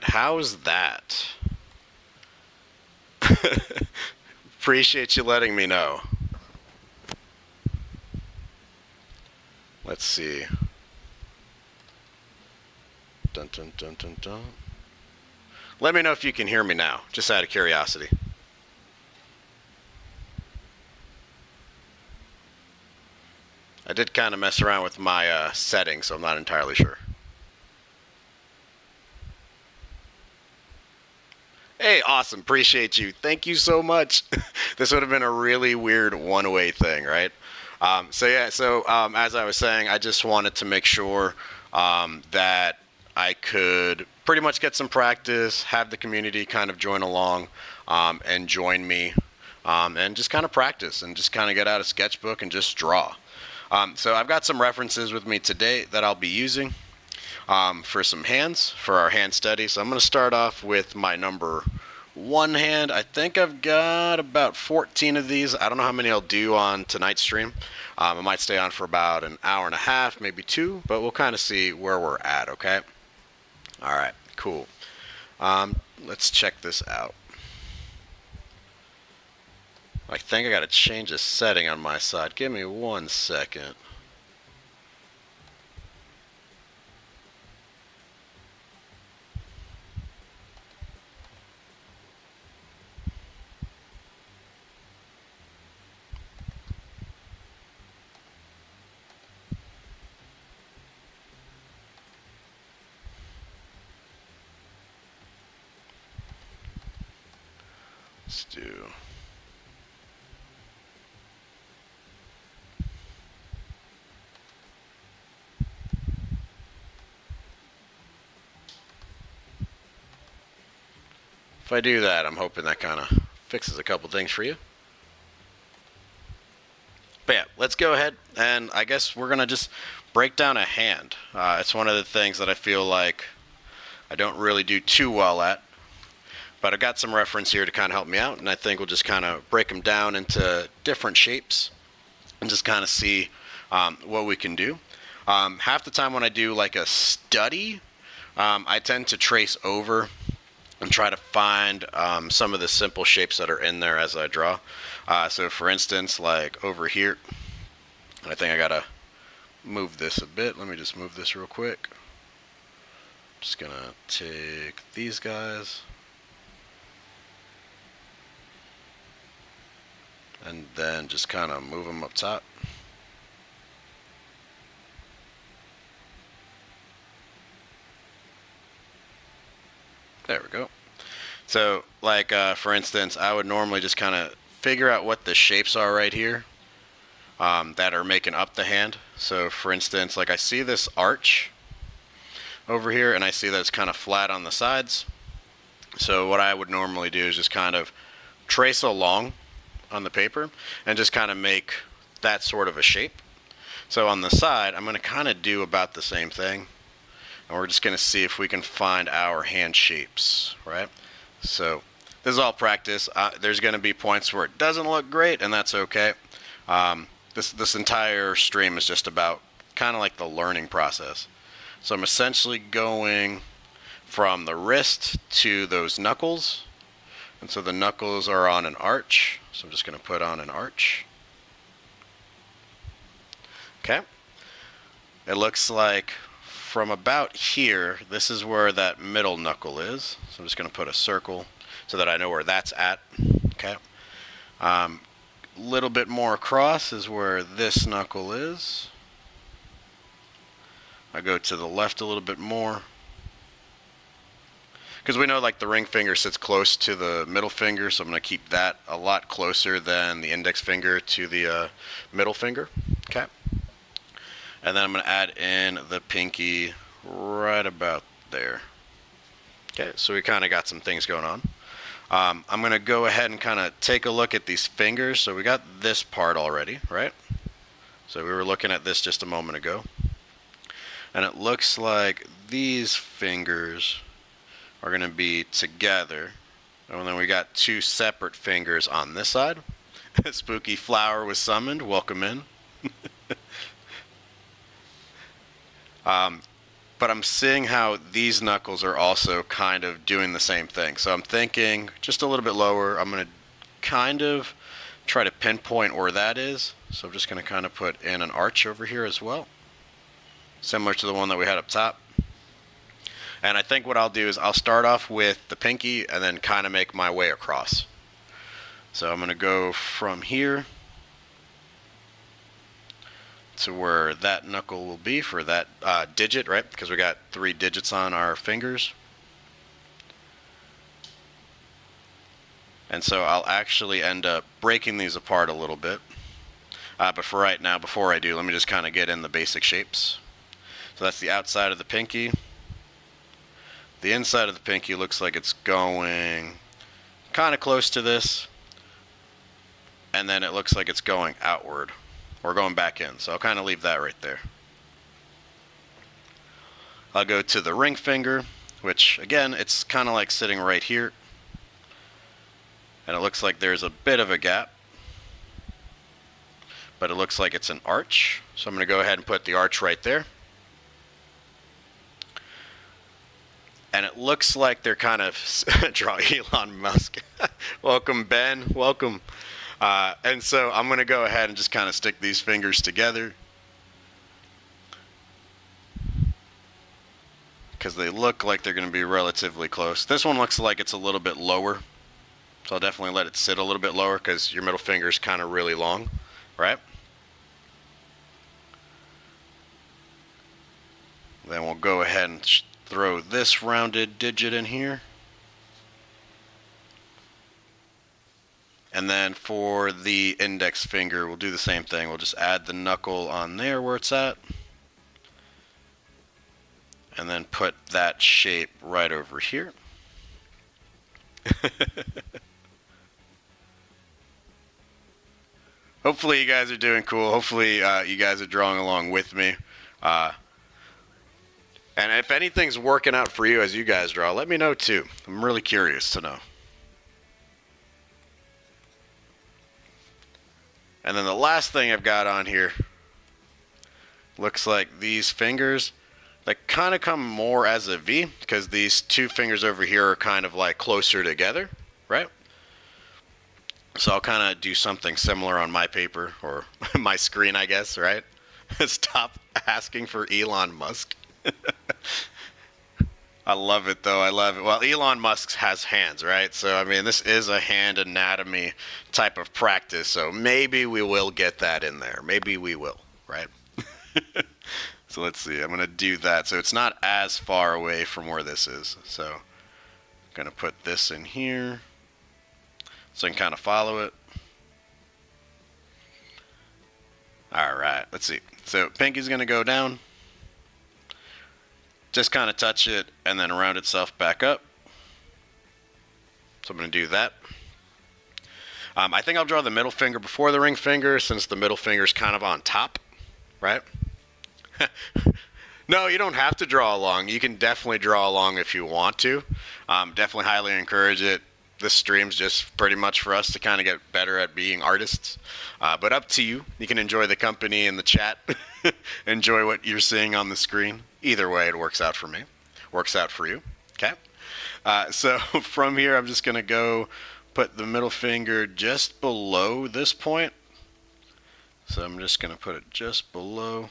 right, how's that? Appreciate you letting me know. Let's see. Dun dun dun dun dun. Let me know if you can hear me now, just out of curiosity. I did kind of mess around with my settings, so I'm not entirely sure. Hey, awesome. Appreciate you. Thank you so much. This would have been a really weird one-way thing, right? So as I was saying, I just wanted to make sure that I could pretty much get some practice, have the community kind of join along and join me and just kind of practice and just kind of get out a sketchbook and just draw. So I've got some references with me today that I'll be using for some hands, for our hand study. So I'm going to start off with my number one hand. I think I've got about 14 of these. I don't know how many I'll do on tonight's stream. I might stay on for about an hour and a half, maybe two, but we'll kind of see where we're at, okay? All right, cool. Let's check this out. I think I got to change a setting on my side. Give me 1 second. Let's do... If I do that, I'm hoping that kind of fixes a couple things for you. But yeah, let's go ahead and I guess we're going to just break down a hand. It's one of the things that I feel like I don't really do too well at. But I've got some reference here to kind of help me out, and I think we'll just kind of break them down into different shapes and just kind of see what we can do. Half the time when I do like a study, I tend to trace over and try to find some of the simple shapes that are in there as I draw. So for instance, like over here, I think I gotta move this a bit. Let me just move this real quick. Just gonna take these guys and then just kind of move them up top. There we go. So like for instance, I would normally just kind of figure out what the shapes are right here that are making up the hand. So for instance, like I see this arch over here and I see that it's kind of flat on the sides. So what I would normally do is just kind of trace along on the paper and just kind of make that sort of a shape. So on the side, I'm going to kind of do about the same thing. And we're just going to see if we can find our hand shapes, right? So this is all practice. There's going to be points where it doesn't look great, and that's okay. This entire stream is just about kind of like the learning process. So I'm essentially going from the wrist to those knuckles. And so the knuckles are on an arch. So I'm just going to put on an arch. Okay. It looks like from about here, this is where that middle knuckle is. So I'm just going to put a circle so that I know where that's at. Okay. Little bit more across is where this knuckle is. I go to the left a little bit more. Because we know like the ring finger sits close to the middle finger, so I'm going to keep that a lot closer than the index finger to the middle finger. Okay. And then I'm going to add in the pinky right about there. Okay, so we kind of got some things going on. I'm going to go ahead and kind of take a look at these fingers. So we got this part already, right? So we were looking at this just a moment ago. And it looks like these fingers are going to be together. And then we got two separate fingers on this side. Spooky Flower was summoned. Welcome in. but I'm seeing how these knuckles are also kind of doing the same thing. So I'm thinking just a little bit lower. I'm going to kind of try to pinpoint where that is. So I'm just going to kind of put in an arch over here as well, similar to the one that we had up top. And I think what I'll do is I'll start off with the pinky and then kind of make my way across. So I'm going to go from here to where that knuckle will be for that digit, right? Because we got 3 digits on our fingers. And so I'll actually end up breaking these apart a little bit. But for right now, before I do, let me just kind of get in the basic shapes. So that's the outside of the pinky. The inside of the pinky looks like it's going kind of close to this. And then it looks like it's going outward or going back in. So I'll kind of leave that right there. I'll go to the ring finger, which again, it's kind of like sitting right here. And it looks like there's a bit of a gap, but it looks like it's an arch. So I'm going to go ahead and put the arch right there. And it looks like they're kind of draw Elon Musk. Welcome, Ben. Welcome. And so I'm going to go ahead and just kind of stick these fingers together, because they look like they're going to be relatively close. This one looks like it's a little bit lower, so I'll definitely let it sit a little bit lower because your middle finger is kind of really long, right? Then we'll go ahead and throw this rounded digit in here. And then for the index finger, we'll do the same thing. We'll just add the knuckle on there where it's at. And then put that shape right over here. Hopefully you guys are doing cool. Hopefully you guys are drawing along with me. And if anything's working out for you as you guys draw, let me know too. I'm really curious to know. And then the last thing I've got on here looks like these fingers that kind of come more as a V, because these 2 fingers over here are kind of like closer together, right? So I'll kind of do something similar on my paper, or my screen, I guess, right? Stop asking for Elon Musk. I love it though. I love it. Well, Elon Musk has hands, right? So, I mean, this is a hand anatomy type of practice. So maybe we will get that in there. Maybe we will, right? So let's see. I'm going to do that. So it's not as far away from where this is. So I'm going to put this in here so I can kind of follow it. All right. Let's see. So pinky's going to go down. Just kind of touch it and then round itself back up. So I'm going to do that. I think I'll draw the middle finger before the ring finger, since the middle finger is kind of on top, right? No, you don't have to draw along. You can definitely draw along if you want to. Definitely highly encourage it. This stream's just pretty much for us to kind of get better at being artists. But up to you. You can enjoy the company in the chat. Enjoy what you're seeing on the screen. Either way, it works out for me. Works out for you. Okay? So from here, I'm just going to go put the middle finger just below this point. So I'm just going to put it just below.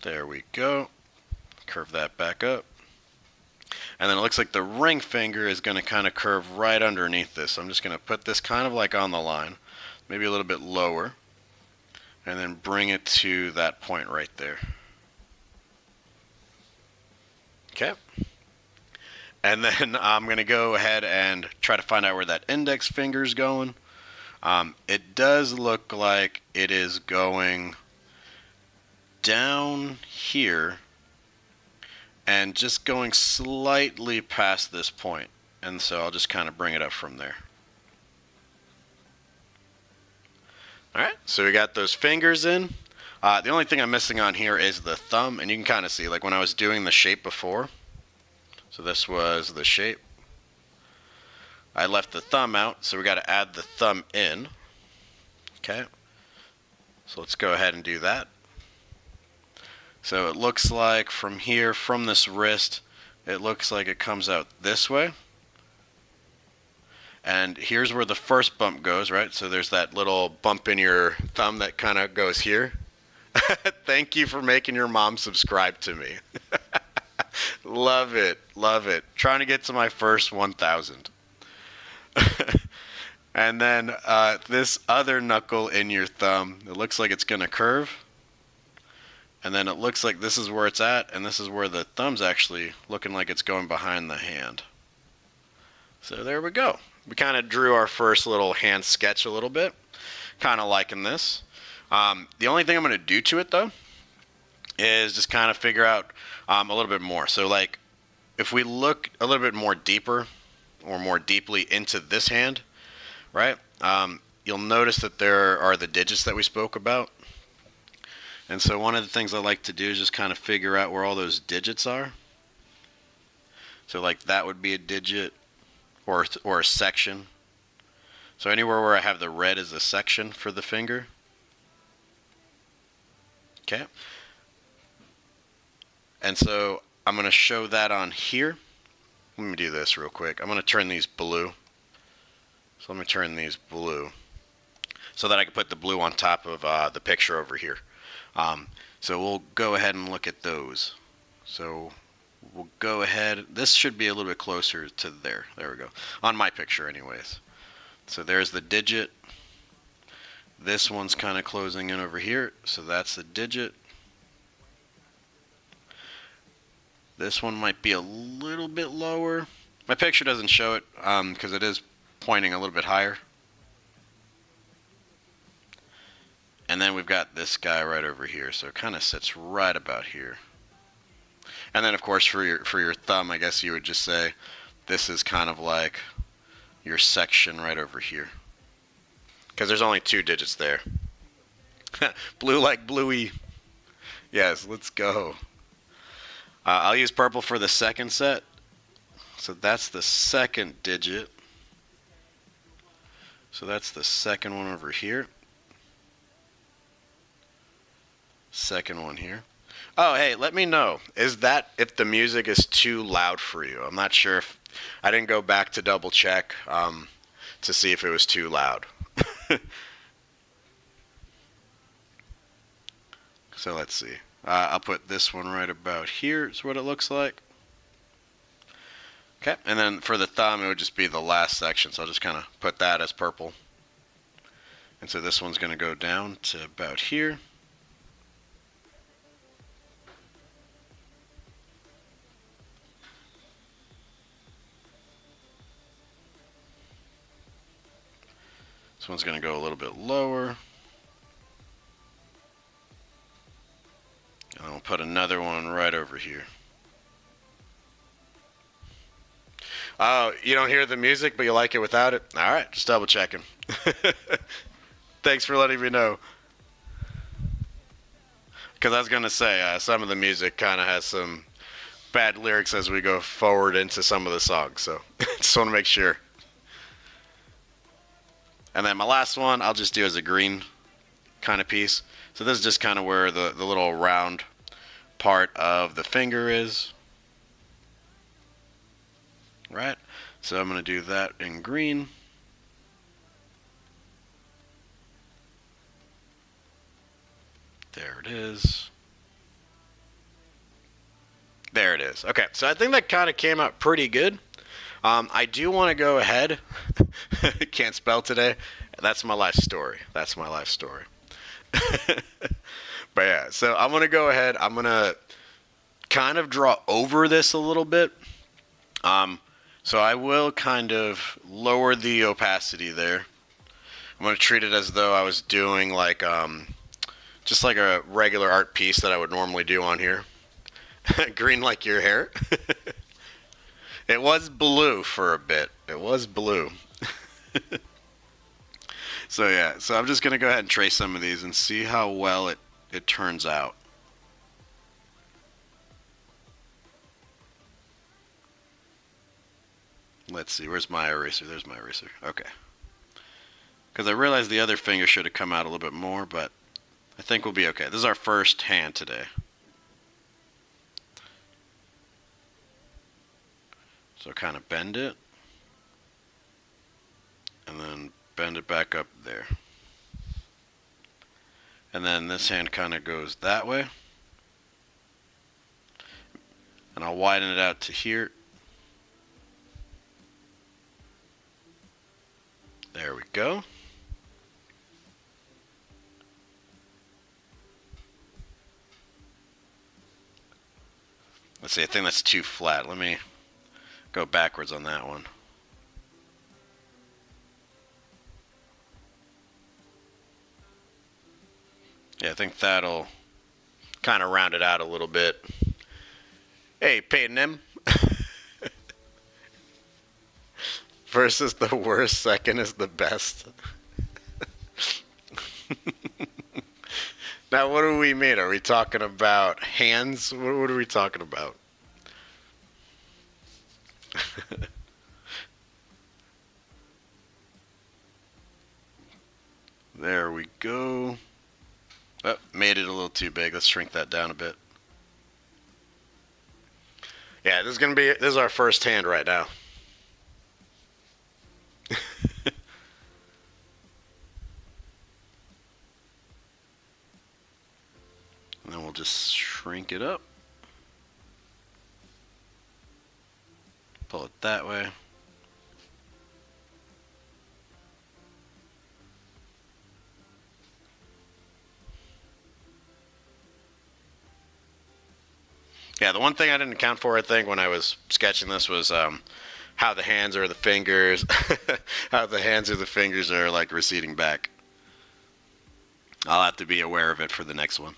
There we go. Curve that back up. And then it looks like the ring finger is going to kind of curve right underneath this. So I'm just going to put this kind of like on the line, maybe a little bit lower, and then bring it to that point right there. Okay. And then I'm going to go ahead and try to find out where that index finger is going. It does look like it is going down here and just going slightly past this point. And so I'll just kind of bring it up from there. Alright, so we got those fingers in. The only thing I'm missing on here is the thumb, and you can kind of see, like when I was doing the shape before, so this was the shape, I left the thumb out, so we got to add the thumb in. Okay, So let's go ahead and do that. So it looks like from here, from this wrist, it looks like it comes out this way. And here's where the first bump goes, right? So there's that little bump in your thumb that kind of goes here. Thank you for making your mom subscribe to me. Love it, love it. Trying to get to my first 1,000. And then this other knuckle in your thumb, it looks like it's going to curve. And then it looks like this is where it's at, and this is where the thumb's actually looking like it's going behind the hand. So there we go. We kind of drew our first little hand sketch a little bit. Kind of liking this. The only thing I'm going to do to it, though, is just kind of figure out a little bit more. So, like, if we look a little bit more deeper or more deeply into this hand, right, you'll notice that there are the digits that we spoke about. And so one of the things I like to do is just kind of figure out where all those digits are. So, like, that would be a digit. Or a section. So anywhere where I have the red is a section for the finger. Okay. And so I'm going to show that on here. Let me do this real quick. I'm going to turn these blue. So let me turn these blue so that I can put the blue on top of the picture over here. So we'll go ahead and look at those. So we'll go ahead. This should be a little bit closer to there. There we go. On my picture anyways. So there's the digit. This one's kind of closing in over here. So that's the digit. This one might be a little bit lower. My picture doesn't show it because it is pointing a little bit higher. And then we've got this guy right over here. So it kind of sits right about here. And then, of course, for your thumb, I guess you would just say this is kind of like your section right over here. Because there's only 2 digits there. Blue like bluey. Yes, let's go. I'll use purple for the second set. So that's the second digit. So that's the second one over here. Second one here. Oh, hey, let me know. Is that if the music is too loud for you? I'm not sure if I didn't go back to double check to see if it was too loud. So let's see. I'll put this one right about here is what it looks like. Okay, and then for the thumb, it would just be the last section. So I'll just kind of put that as purple. And so this one's going to go down to about here. This one's going to go a little bit lower. And I'll put another one right over here. Oh, you don't hear the music, but you like it without it? All right, just double checking. Thanks for letting me know. Because I was going to say, some of the music kind of has some bad lyrics as we go forward into some of the songs. So just want to make sure. And then my last one, I'll just do as a green kind of piece. So this is just kind of where the little round part of the finger is. Right? So I'm going to do that in green. There it is. There it is. Okay, so I think that kind of came out pretty good. I do want to go ahead. Can't spell today. That's my life story. That's my life story. But yeah, so I'm going to go ahead. I'm going to kind of draw over this a little bit. So I will kind of lower the opacity there. I'm going to treat it as though I was doing like just like a regular art piece that I would normally do on here. Green like your hair. It was blue for a bit. It was blue. So yeah, so I'm just going to go ahead and trace some of these and see how well it turns out. Let's see, where's my eraser? There's my eraser. Okay. Because I realized the other finger should have come out a little bit more, but I think we'll be okay. This is our first hand today. So kind of bend it. And then bend it back up there. And then this hand kind of goes that way. And I'll widen it out to here. There we go. Let's see, I think that's too flat. Let me go backwards on that one. Yeah, I think that'll kind of round it out a little bit. Hey, Peyton M. First is the worst, second is the best. Now, what do we mean? Are we talking about hands? What are we talking about? There we go. Oh, made it a little too big. Let's shrink that down a bit. Yeah, this is our first hand right now. And then we'll just shrink it up. Pull it that way. Yeah, the one thing I didn't account for, I think, when I was sketching this was how the hands or the fingers, how the hands or the fingers are like receding back. I'll have to be aware of it for the next one.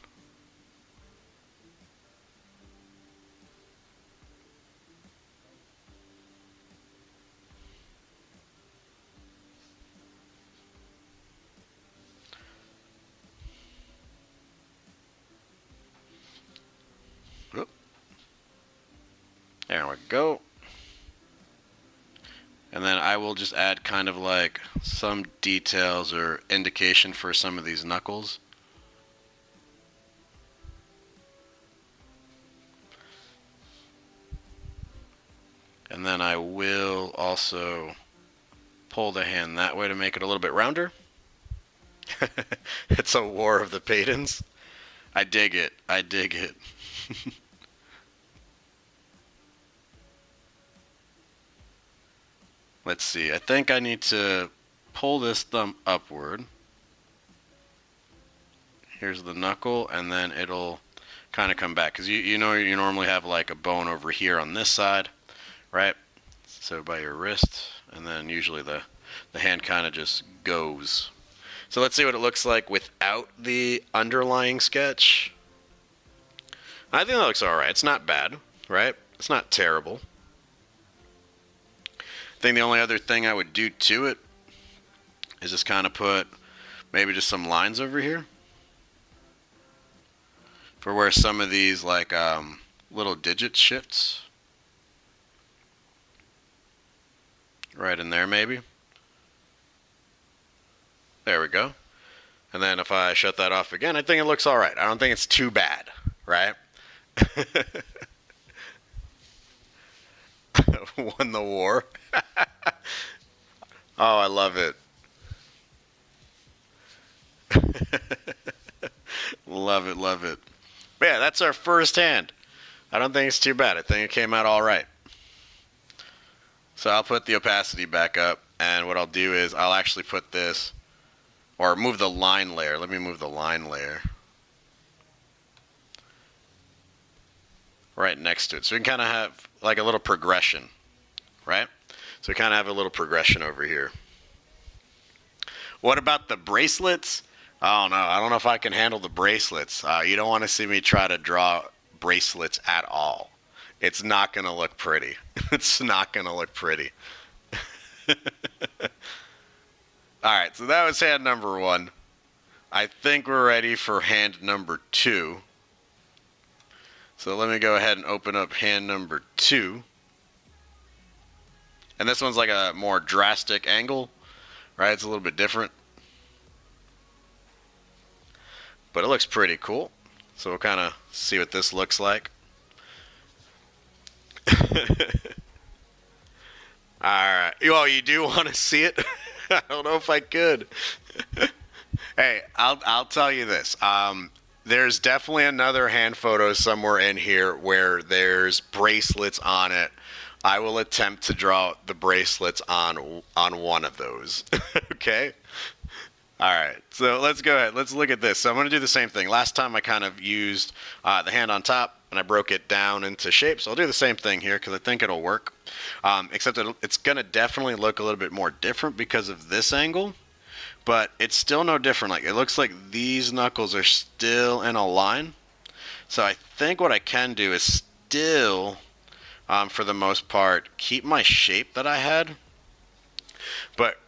There we go. And then I will just add kind of like some details or indication for some of these knuckles. And then I will also pull the hand that way to make it a little bit rounder. It's a war of the Paytons. I dig it. I dig it. Let's see. I think I need to pull this thumb upward. Here's the knuckle, and then it'll kind of come back. Because you know you normally have like a bone over here on this side, right? So by your wrist, and then usually the hand kind of just goes. So let's see what it looks like without the underlying sketch. I think that looks alright. It's not bad, right? It's not terrible. I think the only other thing I would do to it is just kind of put maybe just some lines over here for where some of these like little digit shifts. Right in there maybe. There we go. And then if I shut that off again, I think it looks alright. I don't think it's too bad, right? Won the war. Oh, I love it. Love it, love it. But yeah, that's our first hand. I don't think it's too bad. I think it came out all right. So I'll put the opacity back up, and what I'll do is I'll actually put this, or move the line layer. Let me move the line layer right next to it. So we can kind of have like a little progression, right? So we kind of have a little progression over here. What about the bracelets? Oh no, I don't know if I can handle the bracelets. You don't want to see me try to draw bracelets at all. It's not going to look pretty. It's not going to look pretty. Alright, so that was hand number 1. I think we're ready for hand number 2. So let me go ahead and open up hand number 2. And this one's like a more drastic angle, right? It's a little bit different. but it looks pretty cool. So we'll kind of see what this looks like. Alright. Well, you do want to see it? I don't know if I could. Hey, I'll tell you this. There's definitely another hand photo somewhere in here where there's bracelets on it. I will attempt to draw the bracelets on one of those. Okay? Alright, so let's go ahead. Let's look at this. So I'm going to do the same thing. Last time I kind of used the hand on top and I broke it down into shapes. So I'll do the same thing here because I think it'll work. Except it's going to definitely look a little bit more different because of this angle. But it's still no different. Like, it looks like these knuckles are still in a line. So I think what I can do is still, for the most part, keep my shape that I had. But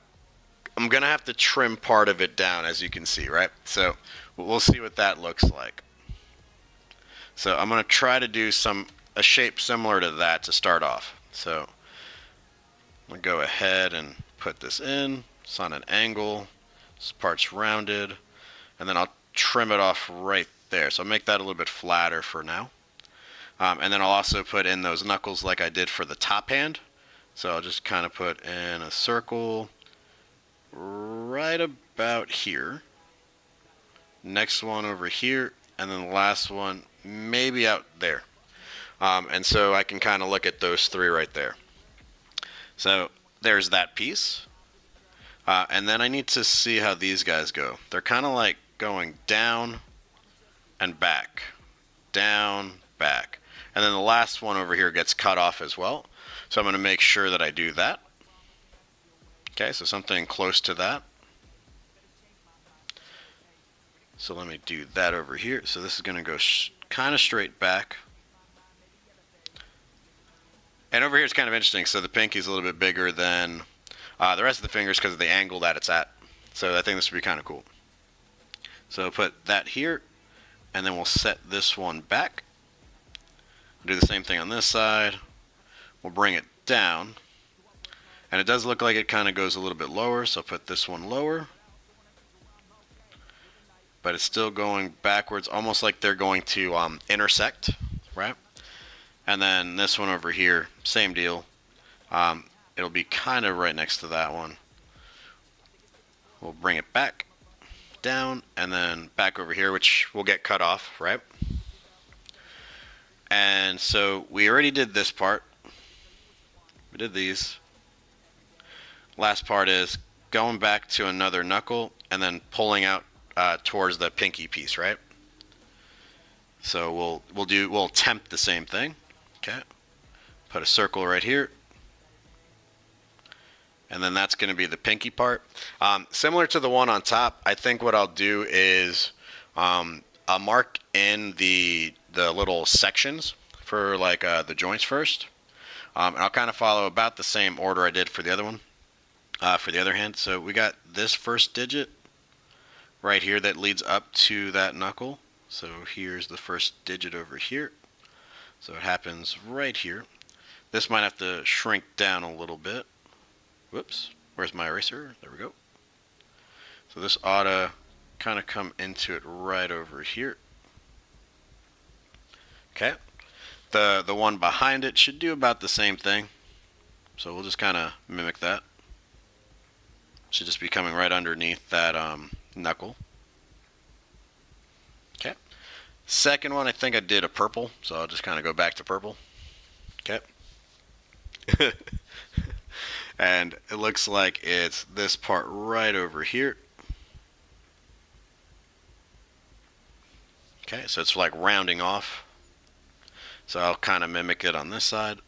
I'm going to have to trim part of it down, as you can see, right? So we'll see what that looks like. So I'm going to try to do a shape similar to that to start off. So I'm going to go ahead and put this in. It's on an angle. This part's rounded, and then I'll trim it off right there. So I'll make that a little bit flatter for now. And then I'll also put in those knuckles like I did for the top hand. So I'll just kind of put in a circle right about here. Next one over here, and then the last one maybe out there. And so I can kind of look at those three right there. So there's that piece. And then I need to see how these guys go. They're kind of like going down and back. Down, back. And then the last one over here gets cut off as well. So I'm going to make sure that I do that. Okay, so something close to that. So let me do that over here. So this is going to go kind of straight back. And over here it's kind of interesting. So the pinky's a little bit bigger than the rest of the fingers because of the angle that it's at. So I think this would be kind of cool. So put that here, and then we'll set this one back. Do the same thing on this side. We'll bring it down. And it does look like it kind of goes a little bit lower, so put this one lower. But it's still going backwards, almost like they're going to intersect, right? And then this one over here, same deal. It'll be kind of right next to that one. We'll bring it back, down, and then back over here, which will get cut off, right? And so we already did this part. We did these. Last part is going back to another knuckle and then pulling out towards the pinky piece, right? So we'll attempt the same thing. Okay. Put a circle right here. And then that's going to be the pinky part. Similar to the one on top, I think what I'll do is I'll mark in the little sections for like the joints first. And I'll kind of follow about the same order I did for the other one, for the other hand. So we got this first digit right here that leads up to that knuckle. So here's the first digit over here. So it happens right here. This might have to shrink down a little bit. Whoops, where's my eraser? There we go. So this ought to kind of come into it right over here. Okay. The one behind it should do about the same thing. So we'll just kind of mimic that. Should just be coming right underneath that knuckle. Okay. Second one, I think I did a purple, so I'll just kind of go back to purple. Okay. And it looks like it's this part right over here. Okay, so it's like rounding off. So I'll kind of mimic it on this side.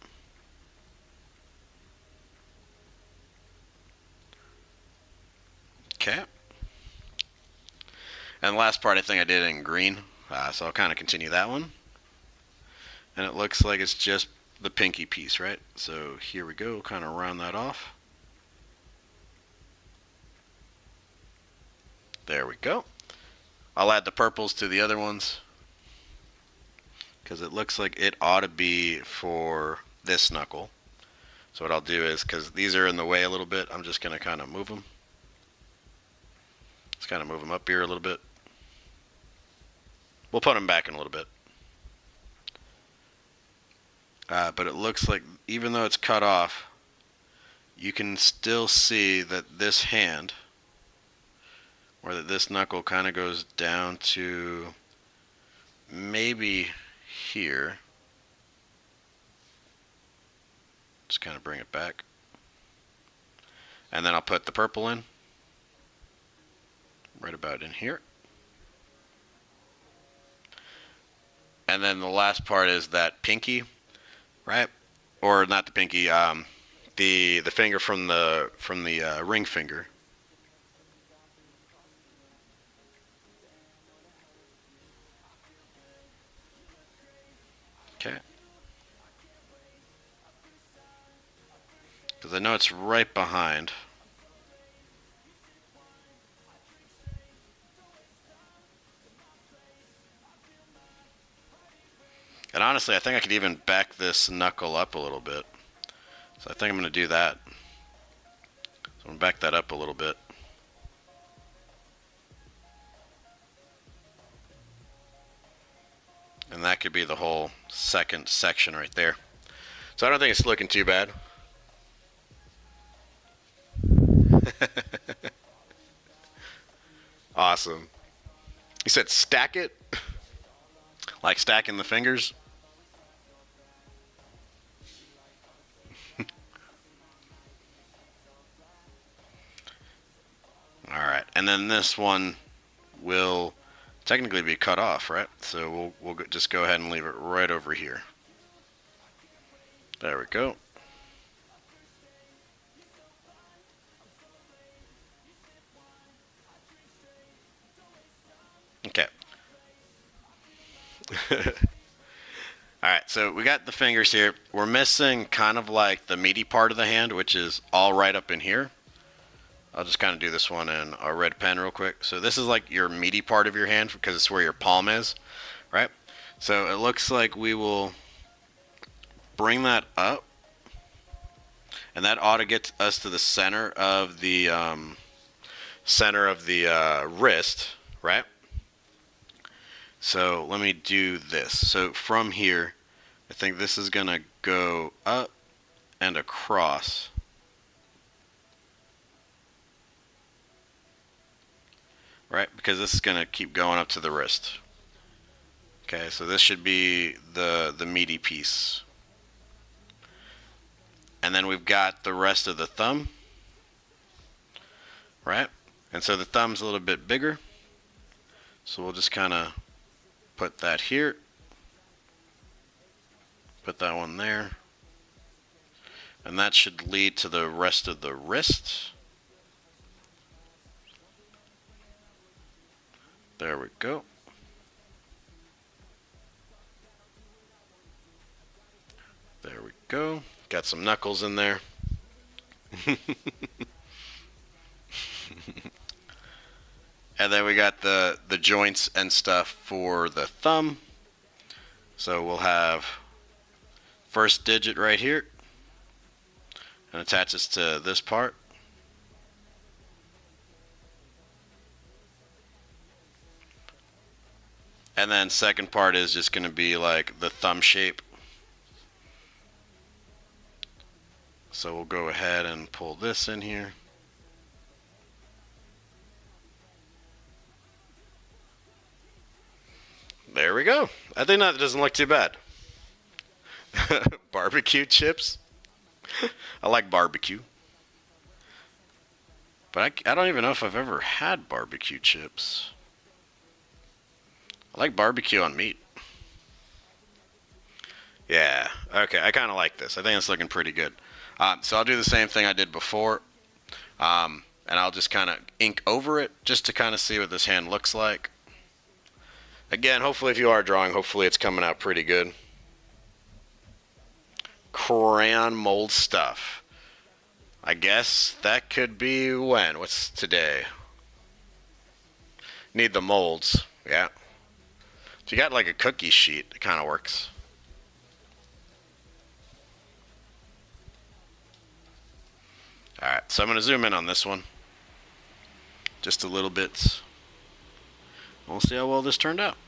Okay. And the last part I think I did in green. So I'll kind of continue that one. And it looks like it's just the pinky piece, right? So here we go, kind of round that off. There we go. I'll add the purples to the other ones because it looks like it ought to be for this knuckle. So what I'll do is, because these are in the way a little bit, I'm just going to kind of move them. Let's kind of move them up here a little bit. We'll put them back in a little bit. But it looks like even though it's cut off, you can still see that this hand, or that this knuckle kind of goes down to maybe here. Just kind of bring it back. And then I'll put the purple in. Right about in here. And then the last part is that pinky, right? Or not the pinky, the finger from the ring finger. Okay. Because I know it's right behind. And honestly, I think I could even back this knuckle up a little bit. So I think I'm going to do that. So I'm going to back that up a little bit. And that could be the whole second section right there. So I don't think it's looking too bad. Awesome. You said stack it? Like stacking the fingers? Alright, and then this one will technically be cut off, right? So we'll just go ahead and leave it right over here. There we go. Okay. Alright, so we got the fingers here. We're missing kind of like the meaty part of the hand, which is all right up in here. I'll just kind of do this one in a red pen real quick. So this is like your meaty part of your hand because it's where your palm is, right? So it looks like we will bring that up, and that ought to get us to the center of the wrist, right? So let me do this. So from here, I think this is gonna go up and across. Right, because this is gonna keep going up to the wrist. Okay, so this should be the meaty piece. And then we've got the rest of the thumb. Right? And so the thumb's a little bit bigger. So we'll just kind of put that here. Put that one there. And that should lead to the rest of the wrist. There we go. There we go. Got some knuckles in there. And then we got the joints and stuff for the thumb. So we'll have first digit right here. And attach this to this part. And then second part is just going to be like the thumb shape. So we'll go ahead and pull this in here. There we go. I think that doesn't look too bad. Barbecue chips. I like barbecue. But I don't even know if I've ever had barbecue chips. I like barbecue on meat. Yeah, okay, I kind of like this. I think it's looking pretty good. So I'll do the same thing I did before. And I'll just kind of ink over it just to kind of see what this hand looks like. Again, hopefully if you are drawing, hopefully it's coming out pretty good. Crayon mold stuff. I guess that could be when? What's today? Need the molds, yeah. If you got like a cookie sheet, it kind of works. Alright, so I'm going to zoom in on this one. Just a little bit. We'll see how well this turned out.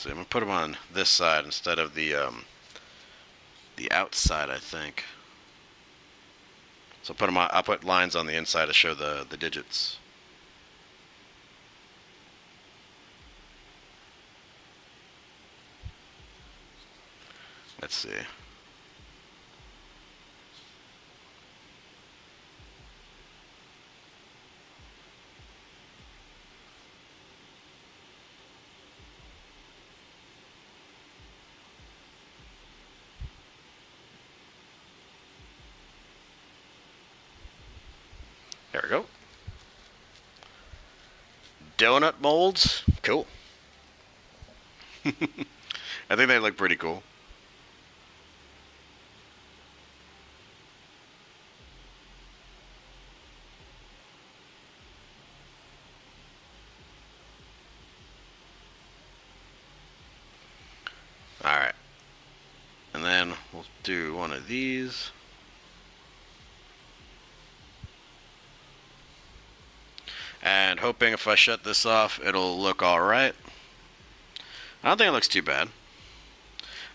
see, I'm gonna put them on this side instead of the outside, I think. So I'll put lines on the inside to show the digits. Let's see. There we go. Donut molds. Cool. I think they look pretty cool. Alright. And then we'll do one of these. And hoping if I shut this off, it'll look alright. I don't think it looks too bad.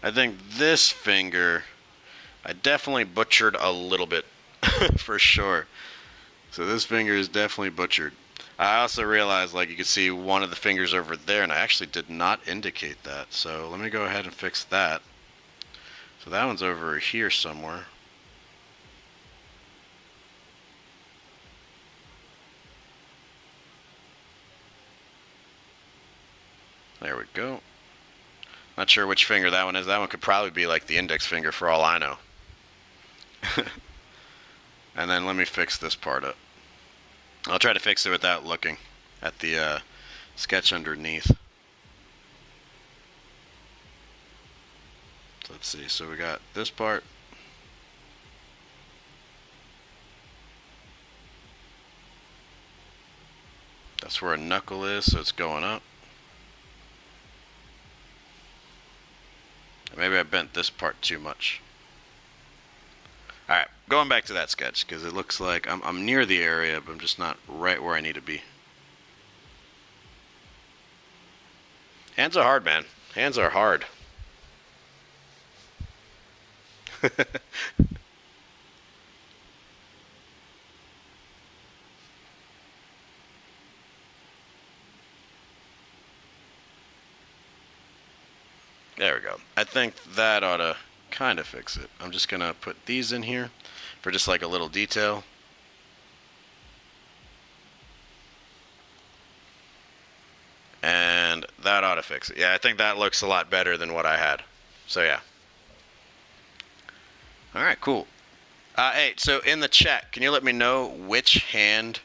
I think this finger, I definitely butchered a little bit, for sure. So this finger is definitely butchered. I also realized, like, you can see one of the fingers over there, and I actually did not indicate that. So let me go ahead and fix that. So that one's over here somewhere. There we go. Not sure which finger that one is. That one could probably be like the index finger for all I know. And then let me fix this part up. I'll try to fix it without looking at the sketch underneath. So let's see. So we got this part. That's where a knuckle is, so it's going up. Maybe I bent this part too much. Alright, going back to that sketch, because it looks like I'm near the area, but I'm just not right where I need to be. Hands are hard, man. Hands are hard. There we go. I think that ought to kind of fix it. I'm just going to put these in here for just like a little detail. And that ought to fix it. Yeah, I think that looks a lot better than what I had. So yeah. Alright, cool. Hey, so in the chat, can you let me know which hand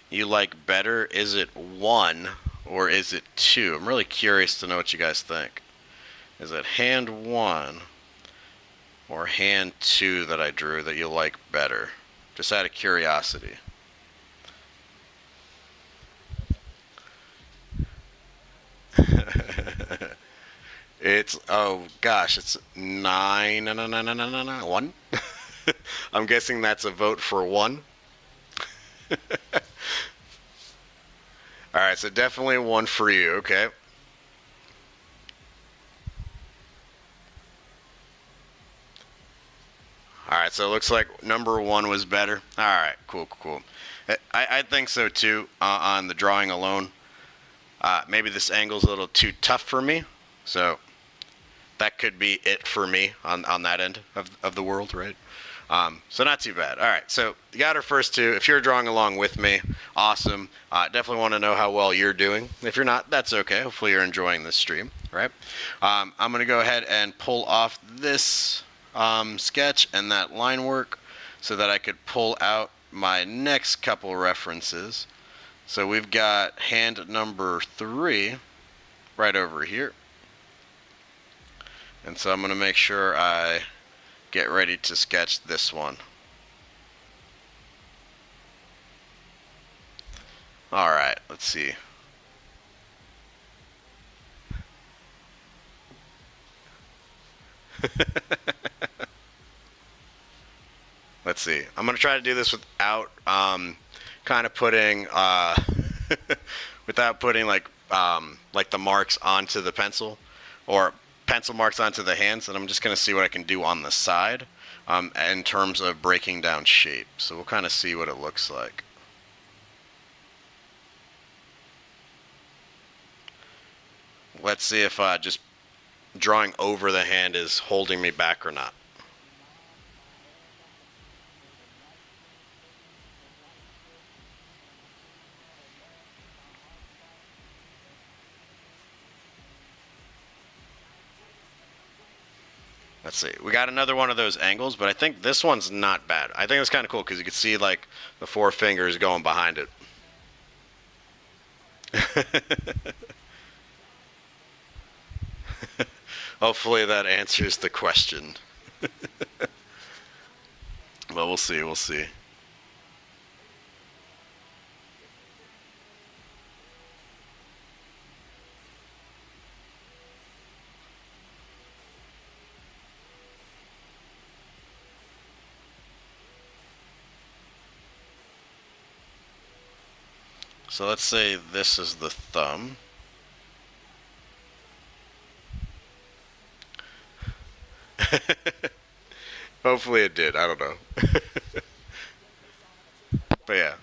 you like better? Is it 1 or is it 2? I'm really curious to know what you guys think. Is it hand 1 or hand 2 that I drew that you like better? Just out of curiosity. It's, oh gosh, it's 9, no, 1. I'm guessing that's a vote for 1. Alright, so definitely 1 for you, okay. Alright, so it looks like number 1 was better. Alright, cool. I think so too, on the drawing alone. Maybe this angle's a little too tough for me, so that could be it for me on that end of the world, right? So not too bad. Alright, so you got our first 2. If you're drawing along with me, awesome. Definitely want to know how well you're doing. If you're not, that's okay. Hopefully you're enjoying this stream, right? I'm going to go ahead and pull off this sketch and that line work so that I could pull out my next couple references. So we've got hand number 3 right over here. And so I'm going to make sure I get ready to sketch this one. Alright, let's see. Let's see. I'm going to try to do this without kind of putting without putting like the marks onto the pencil. or pencil marks onto the hands, and I'm just going to see what I can do on the side in terms of breaking down shape. So we'll kind of see what it looks like. Let's see if just drawing over the hand is holding me back or not. Let's see. We got another one of those angles, but I think this one's not bad. I think it's kind of cool because you can see like the four fingers going behind it. Hopefully that answers the question. But we'll see, we'll see. So let's say this is the thumb. Hopefully it did, I don't know. But yeah.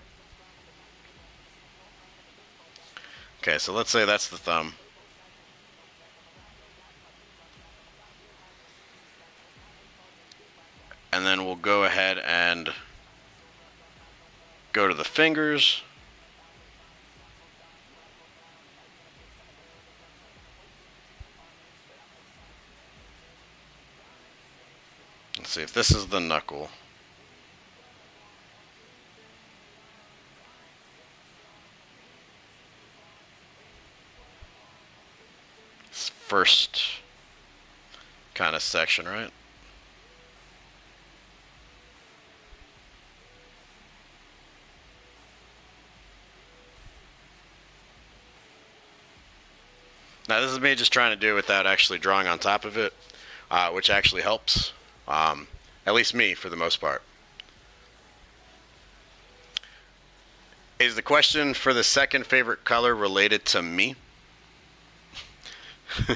Okay, so let's say that's the thumb. And then we'll go ahead and go to the fingers. Let's see if this is the knuckle. It's first kind of section, right? Now this is me just trying to do it without actually drawing on top of it, which actually helps. At least me, for the most part. Is the question for the second favorite color related to me?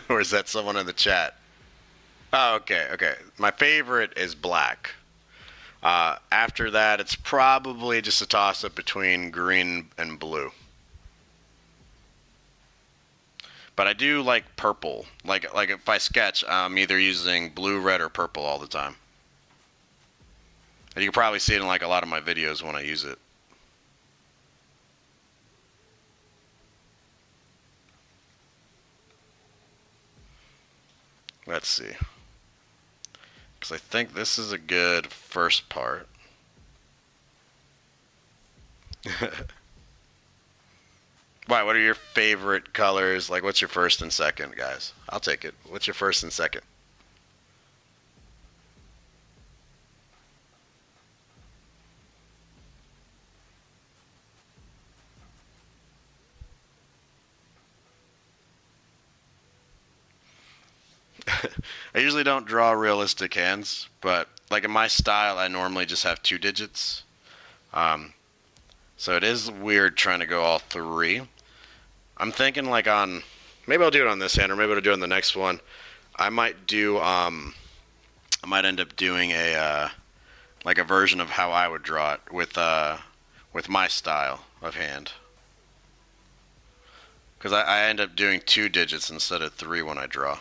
Or is that someone in the chat? Oh, okay, okay. My favorite is black. After that, it's probably just a toss-up between green and blue. But I do like purple. Like if I sketch, I'm either using blue, red, or purple all the time. And you can probably see it in like a lot of my videos when I use it. Let's see. Because I think this is a good first part. Why, what are your favorite colors? Like, what's your first and second, guys? I'll take it. What's your first and second? I usually don't draw realistic hands, but like in my style, I normally just have 2 digits. So it is weird trying to go all 3. I'm thinking like on, maybe I'll do it on this hand, or maybe I'll do it on the next one. I might do, I might end up doing a, like a version of how I would draw it with my style of hand. Because I end up doing 2 digits instead of 3 when I draw.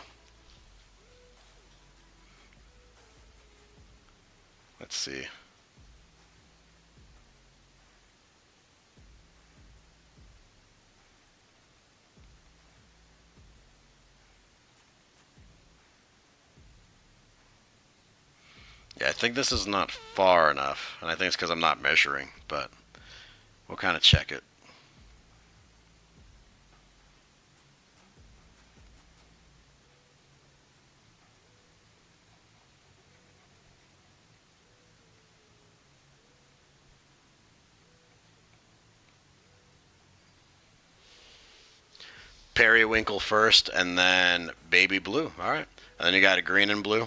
Let's see. Yeah, I think this is not far enough, and I think it's because I'm not measuring, but we'll kind of check it. Periwinkle first, and then baby blue. All right. And then you got a green and blue.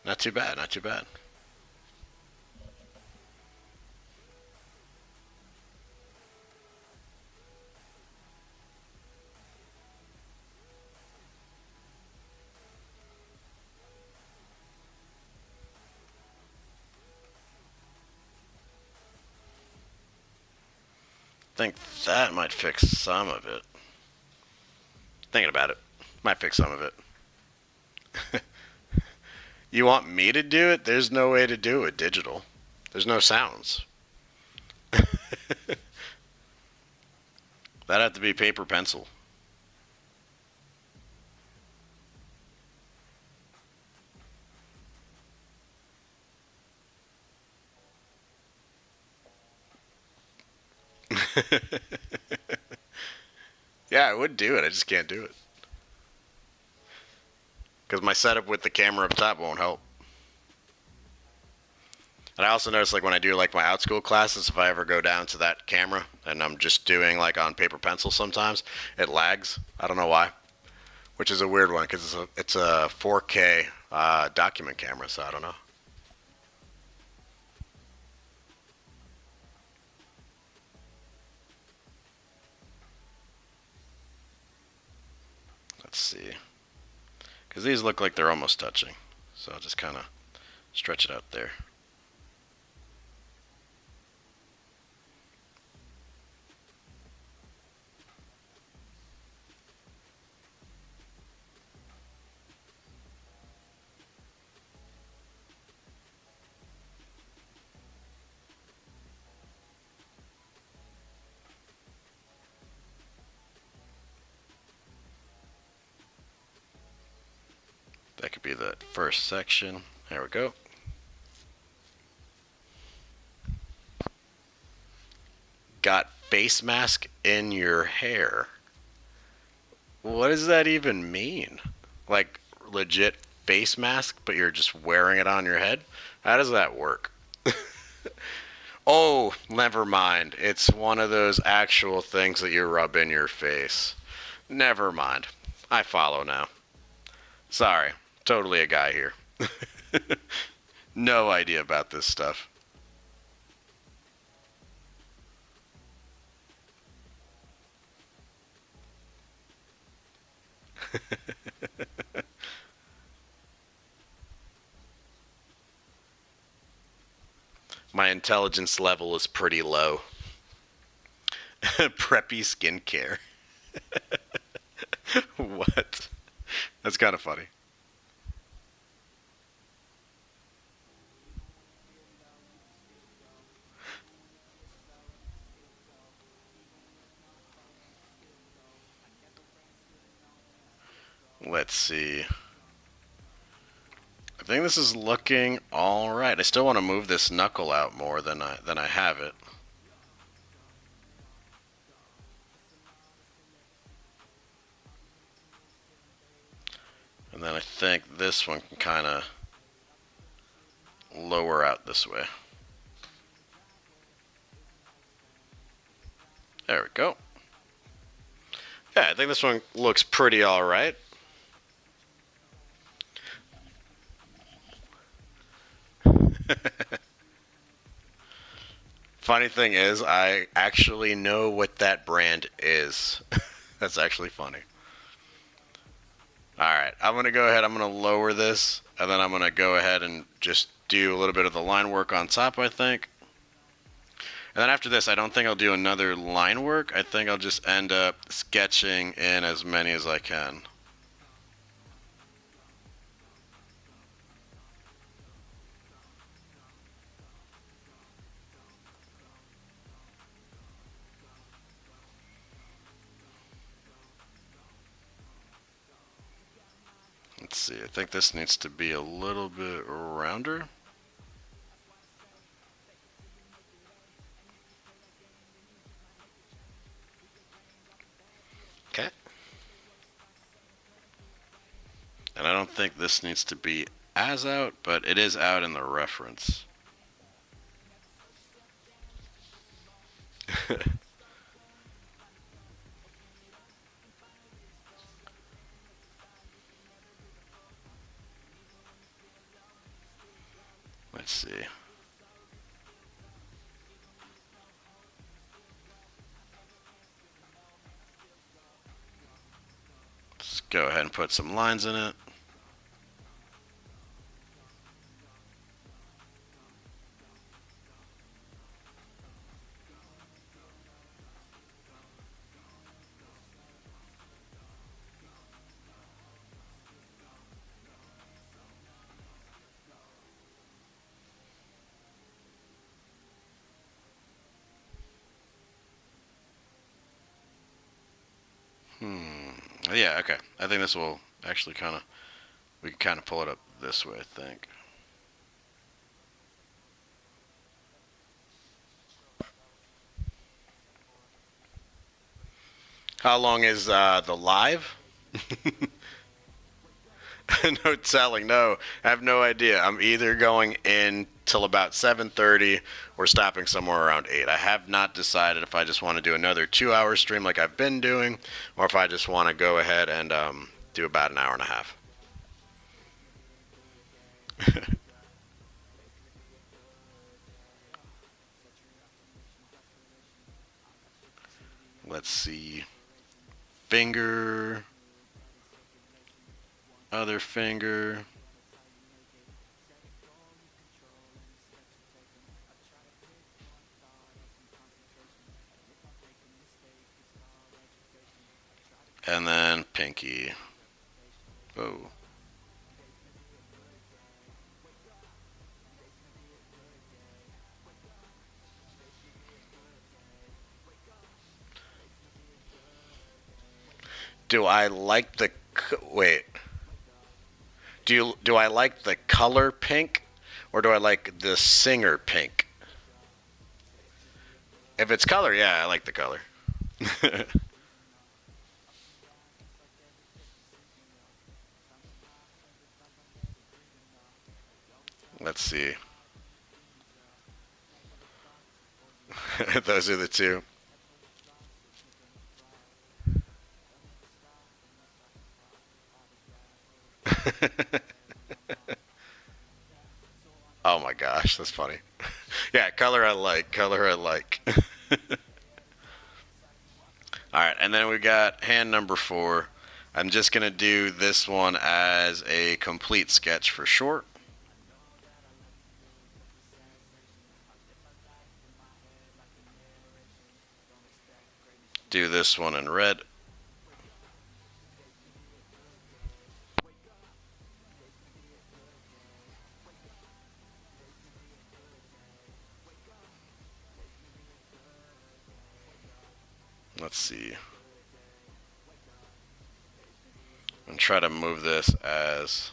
Not too bad, not too bad. think that might fix some of it. Thinking about it, might fix some of it. You want me to do it? There's no way to do it digital. There's no sounds. That'd have to be paper pencil. Yeah, I would do it. I just can't do it. Because my setup with the camera up top won't help. And I also notice, like, when I do, like, my outschool classes, if I ever go down to that camera and I'm just doing, like, on paper pencil sometimes, it lags. I don't know why. Which is a weird one, because it's a 4K document camera, so I don't know. Let's see. Because these look like they're almost touching. So I'll just kind of stretch it out there. That could be the first section. There we go. Got face mask in your hair. What does that even mean? Like, legit face mask, but you're just wearing it on your head? How does that work? Oh, never mind. It's one of those actual things that you rub in your face. Never mind. I follow now. Sorry. Totally a guy here. No idea about this stuff. My intelligence level is pretty low. Preppy skincare. What? That's kind of funny. Let's see. I think this is looking all right. I still want to move this knuckle out more than I have it. And then I think this one can kind of lower out this way. There we go. Yeah, I think this one looks pretty all right. Funny thing is, I actually know what that brand is. That's actually funny. Alright, I'm going to go ahead, I'm going to lower this, and then I'm going to go ahead and just do a little bit of the line work on top, I think. And then after this, I don't think I'll do another line work. I think I'll just end up sketching in as many as I can. Let's see, I think this needs to be a little bit rounder. Okay. And I don't think this needs to be as out, but it is out in the reference. Let's see. Let's go ahead and put some lines in it. Yeah, okay. I think this will actually kind of, we can kind of pull it up this way, I think. How long is the live? No telling. No, I have no idea. I'm either going in till about 7:30 or stopping somewhere around 8. I have not decided if I just want to do another 2-hour stream like I've been doing, or if I just want to go ahead and do about an hour and a half. Let's see. Finger. Other finger. And then pinky. Oh. Do I like the wait? Do I like the color pink, or do I like the singer pink? If it's color, yeah, I like the color. Let's see. Those are the two. Oh my gosh, that's funny. Yeah, color I like. Color I like. All right, and then we got hand number 4. I'm just going to do this one as a complete sketch for short. Do this one in red. Let's see. And try to move this as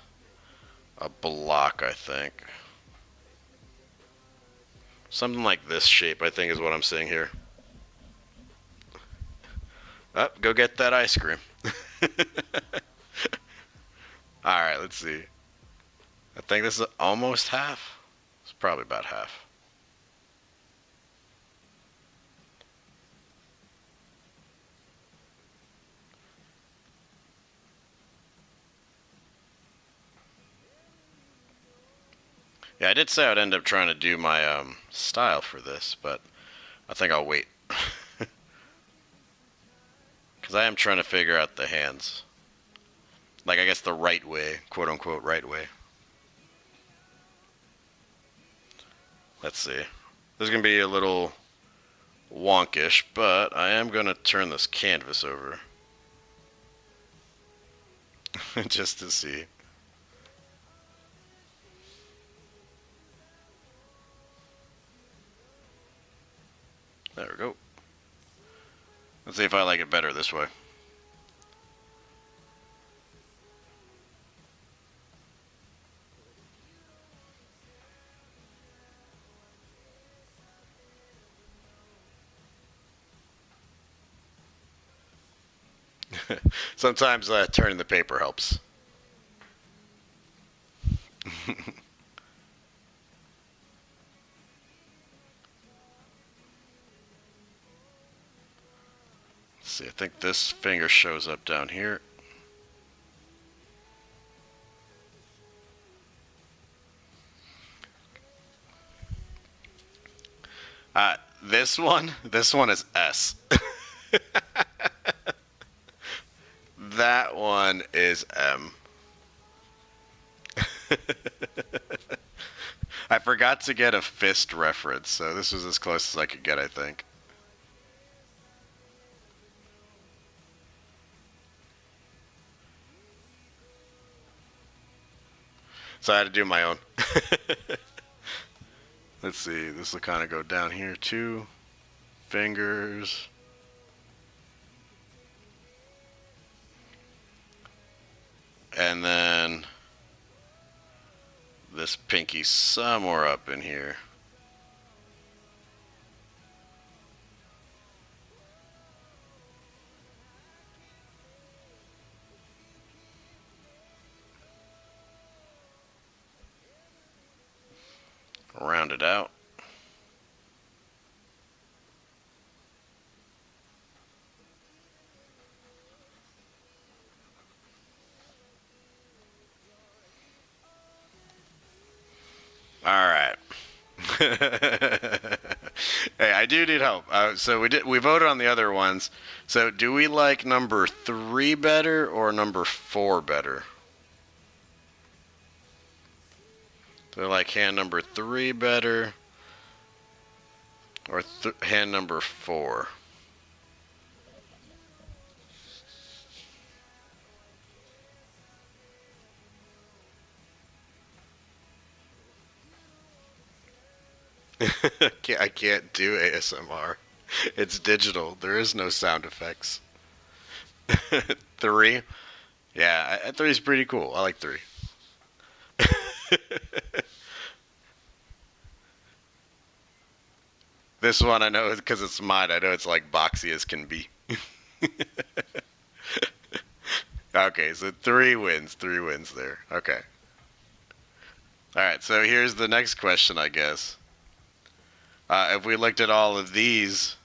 a block, I think. Something like this shape, I think, is what I'm seeing here. Oh, go get that ice cream. Alright, let's see. I think this is almost half. It's probably about half. Yeah, I did say I'd end up trying to do my style for this, but I think I'll wait. Because I am trying to figure out the hands. Like, I guess the right way, quote unquote, right way. Let's see. This is going to be a little wonkish, but I am going to turn this canvas over. Just to see. There we go. Let's see if I like it better this way. Sometimes turning the paper helps. Let's see, I think this finger shows up down here. This one is S. That one is M. I forgot to get a fist reference, so this was as close as I could get, I think. So I had to do my own. Let's see, this will kind of go down here too. Fingers. and then this pinky somewhere up in here. Round it out. All right. Hey, I do need help. So we voted on the other ones. So do we like number 3 better or number 4 better? Do we like hand number 3 better or hand number 4? I can't do ASMR. It's digital. There is no sound effects. 3? Yeah, 3 is pretty cool. I like 3. This one I know because it's mine. I know it's like boxy as can be. Okay, so 3 wins. 3 wins there. Okay. Alright, so here's the next question, I guess. If we looked at all of these,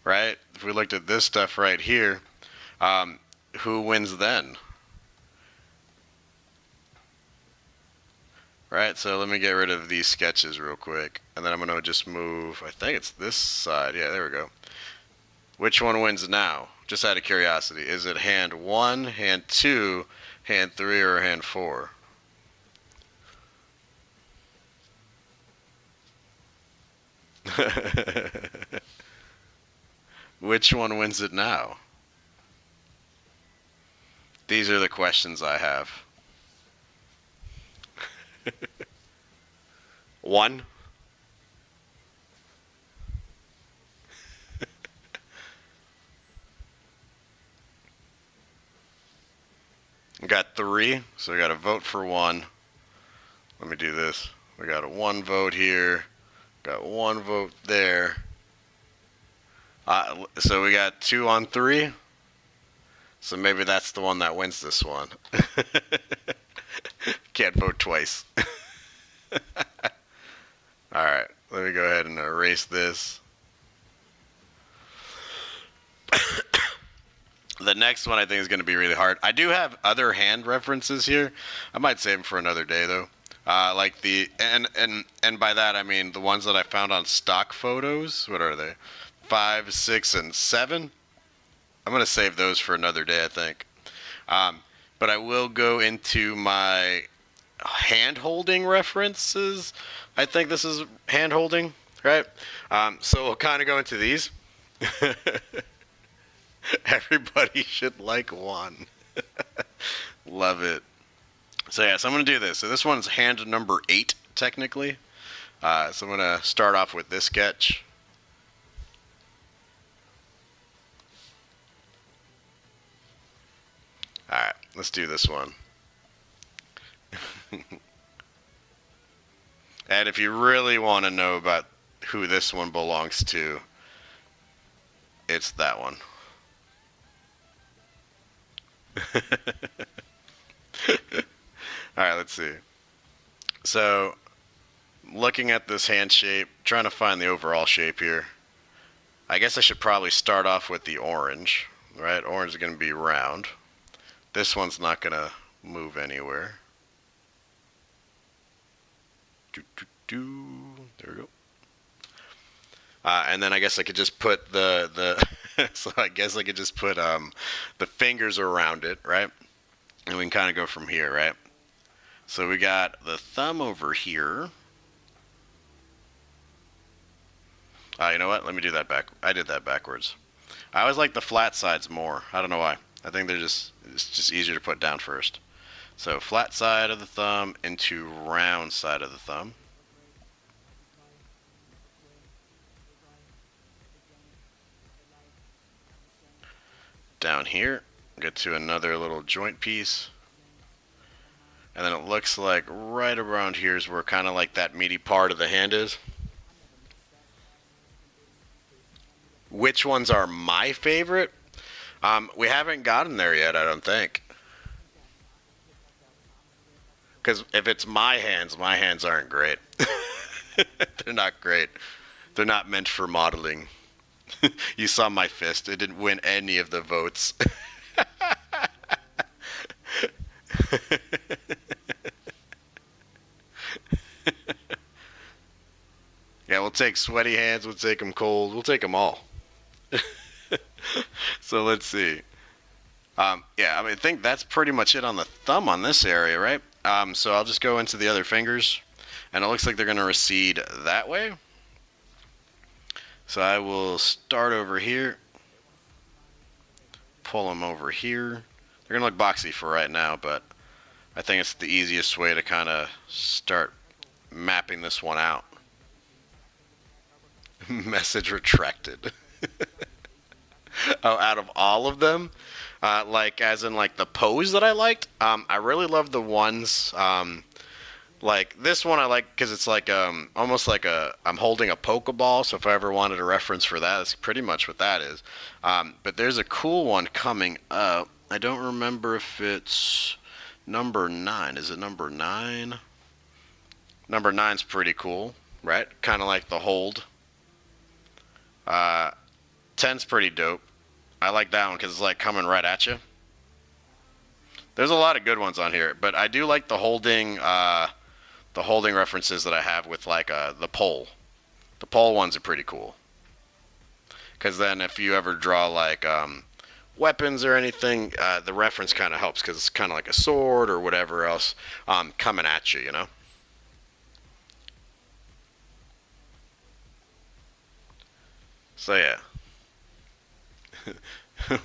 right? If we looked at this stuff right here, who wins then? Right, so let me get rid of these sketches real quick. And then I'm going to just move, I think it's this side. Yeah, there we go. Which one wins now? Just out of curiosity. Is it hand 1, hand 2, hand 3, or hand 4? Which one wins it now? These are the questions I have. 1. We got 3, so we got to vote for 1. Let me do this. We got a 1 vote here. Got 1 vote there. So we got 2 on 3. So maybe that's the one that wins this one. Can't vote twice. Alright, let me go ahead and erase this. The next one I think is going to be really hard. I do have other hand references here. I might save them for another day though. Like the and by that I mean the ones that I found on stock photos. What are they? 5, 6, and 7. I'm gonna save those for another day, I think. But I will go into my hand holding references. I think this is hand holding, right? So we'll kind of go into these. Everybody should like 1. Love it. So yeah, so I'm going to do this. So this one's hand number 8, technically. So I'm going to start off with this sketch. Alright, let's do this one. And if you really want to know about who this one belongs to, it's that one. Alright, let's see. So, looking at this hand shape, trying to find the overall shape here. I guess I should probably start off with the orange, right? Orange is going to be round. This one's not going to move anywhere. There we go. And then I guess I could just put the so I guess I could just put the fingers around it, right? And we can kind of go from here, right? So we got the thumb over here. You know what? Let me do that back. I did that backwards. I always like the flat sides more. I don't know why. I think it's just easier to put down first. So flat side of the thumb into round side of the thumb. Down here, get to another little joint piece. And then it looks like right around here is where kind of like that meaty part of the hand is. Which ones are my favorite? We haven't gotten there yet, I don't think. Because if it's my hands aren't great. They're not great. They're not meant for modeling. You saw my fist. It didn't win any of the votes. Yeah, we'll take sweaty hands. We'll take them cold. We'll take them all. So let's see. Yeah, I mean, I think that's pretty much it on the thumb on this area, right? So I'll just go into the other fingers, and it looks like they're going to recede that way. So I will start over here, pull them over here. They're going to look boxy for right now, but I think it's the easiest way to kind of start mapping this one out. Message retracted. Oh, out of all of them? Like, as in, like, the pose that I liked? I really love the ones, like, this one I like because it's like, almost like I'm holding a Pokeball, so if I ever wanted a reference for that, that's pretty much what that is. But there's a cool one coming up. I don't remember if it's number 9. Is it number 9? Number 9's pretty cool, right? Kind of like the hold. 10's pretty dope. I like that one because it's like coming right at you. There's a lot of good ones on here, but I do like the holding references that I have with like the pole. The pole ones are pretty cool. Because then if you ever draw like weapons or anything, the reference kind of helps because it's kind of like a sword or whatever else coming at you, you know? So yeah.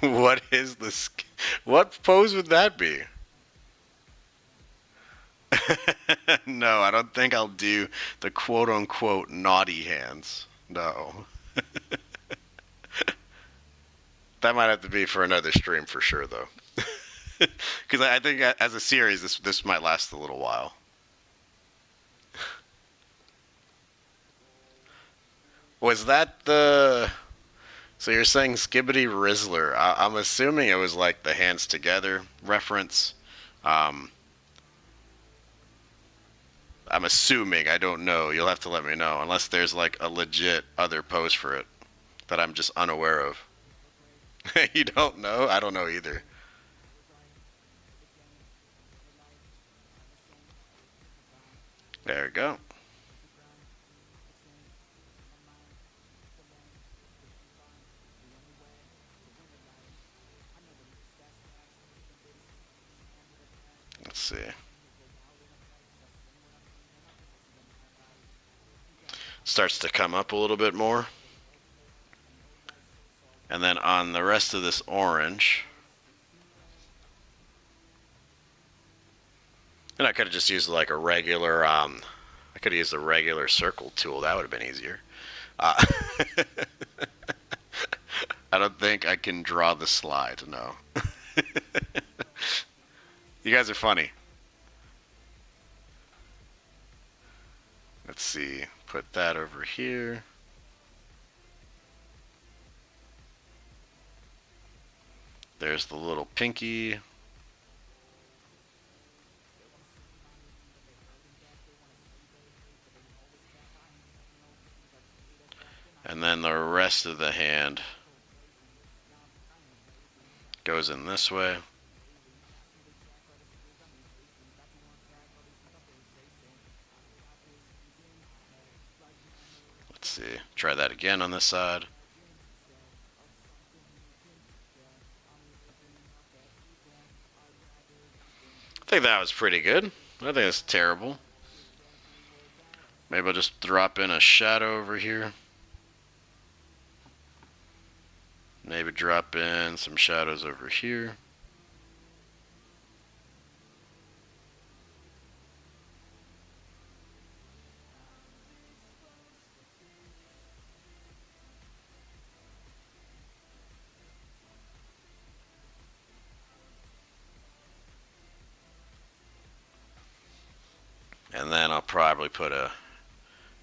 What is this? What pose would that be? No, I don't think I'll do the quote unquote naughty hands. No. That might have to be for another stream for sure, though. Because I think as a series, this might last a little while. Was that the? So you're saying Skibbity Rizzler? I'm assuming it was like the hands together reference. Um, I'm assuming. I don't know. You'll have to let me know, unless there's like a legit other pose for it that I'm just unaware of. You don't know? I don't know either. There we go. Let's see. Starts to come up a little bit more. And then on the rest of this orange, and I could have just used like a regular, I could have used a regular circle tool. That would have been easier. Uh, I don't think I can draw the slide, no. You guys are funny. Let's see, put that over here. There's the little pinky. And then the rest of the hand goes in this way. Let's see, try that again on this side. I think that was pretty good. I think it's terrible. Maybe I'll just drop in a shadow over here. Maybe drop in some shadows over here. probably put a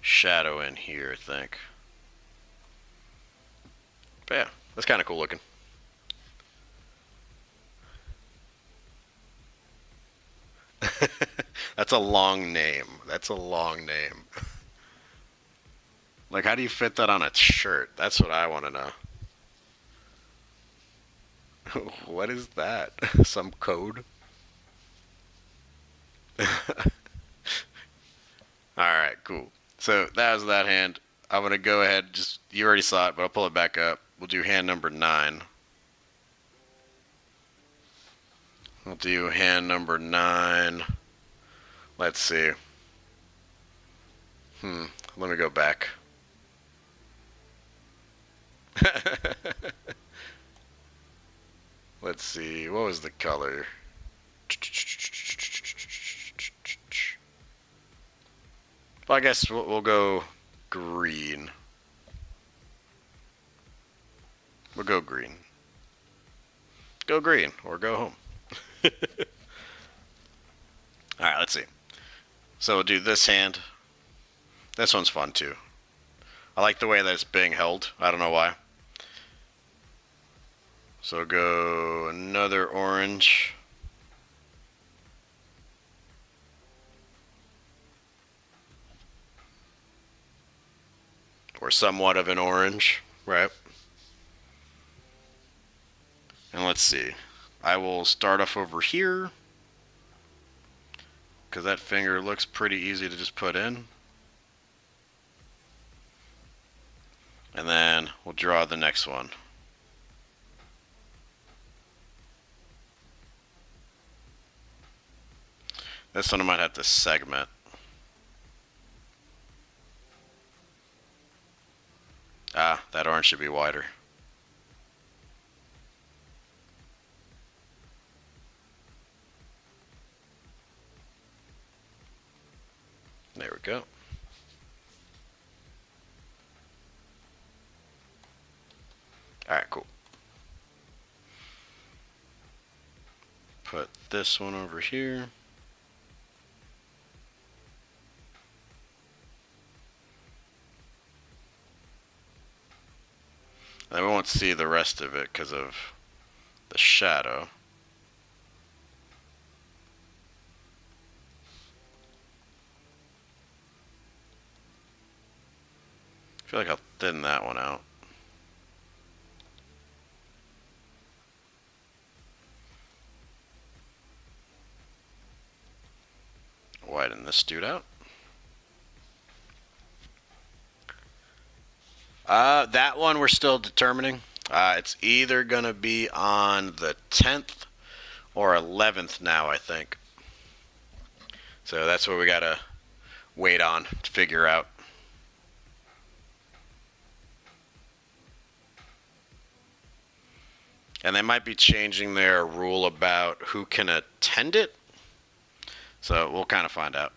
shadow in here, I think. But yeah, that's kind of cool looking. That's a long name. That's a long name. Like, how do you fit that on a shirt? That's what I want to know. What is that? Some code? Alright, cool. So that was that hand. I'm going to go ahead, just, you already saw it, but I'll pull it back up. We'll do hand number 9. We'll do hand number 9. Let's see. Let me go back. Let's see, what was the color? Well, I guess we'll go green. We'll go green. Go green or go home. Alright, let's see. So we'll do this hand. This one's fun too. I like the way that it's being held. I don't know why. So go another orange. Or somewhat of an orange, right? And let's see. I will start off over here, because that finger looks pretty easy to just put in. And then we'll draw the next one. This one I might have to segment. Ah, that orange should be wider. There we go. Alright, cool. Put this one over here. And we won't see the rest of it because of the shadow. I feel like I'll thin that one out. Widen this dude out. That one we're still determining. It's either going to be on the 10th or 11th now, I think. So that's what we got to wait on to figure out. And they might be changing their rule about who can attend it. So we'll kind of find out.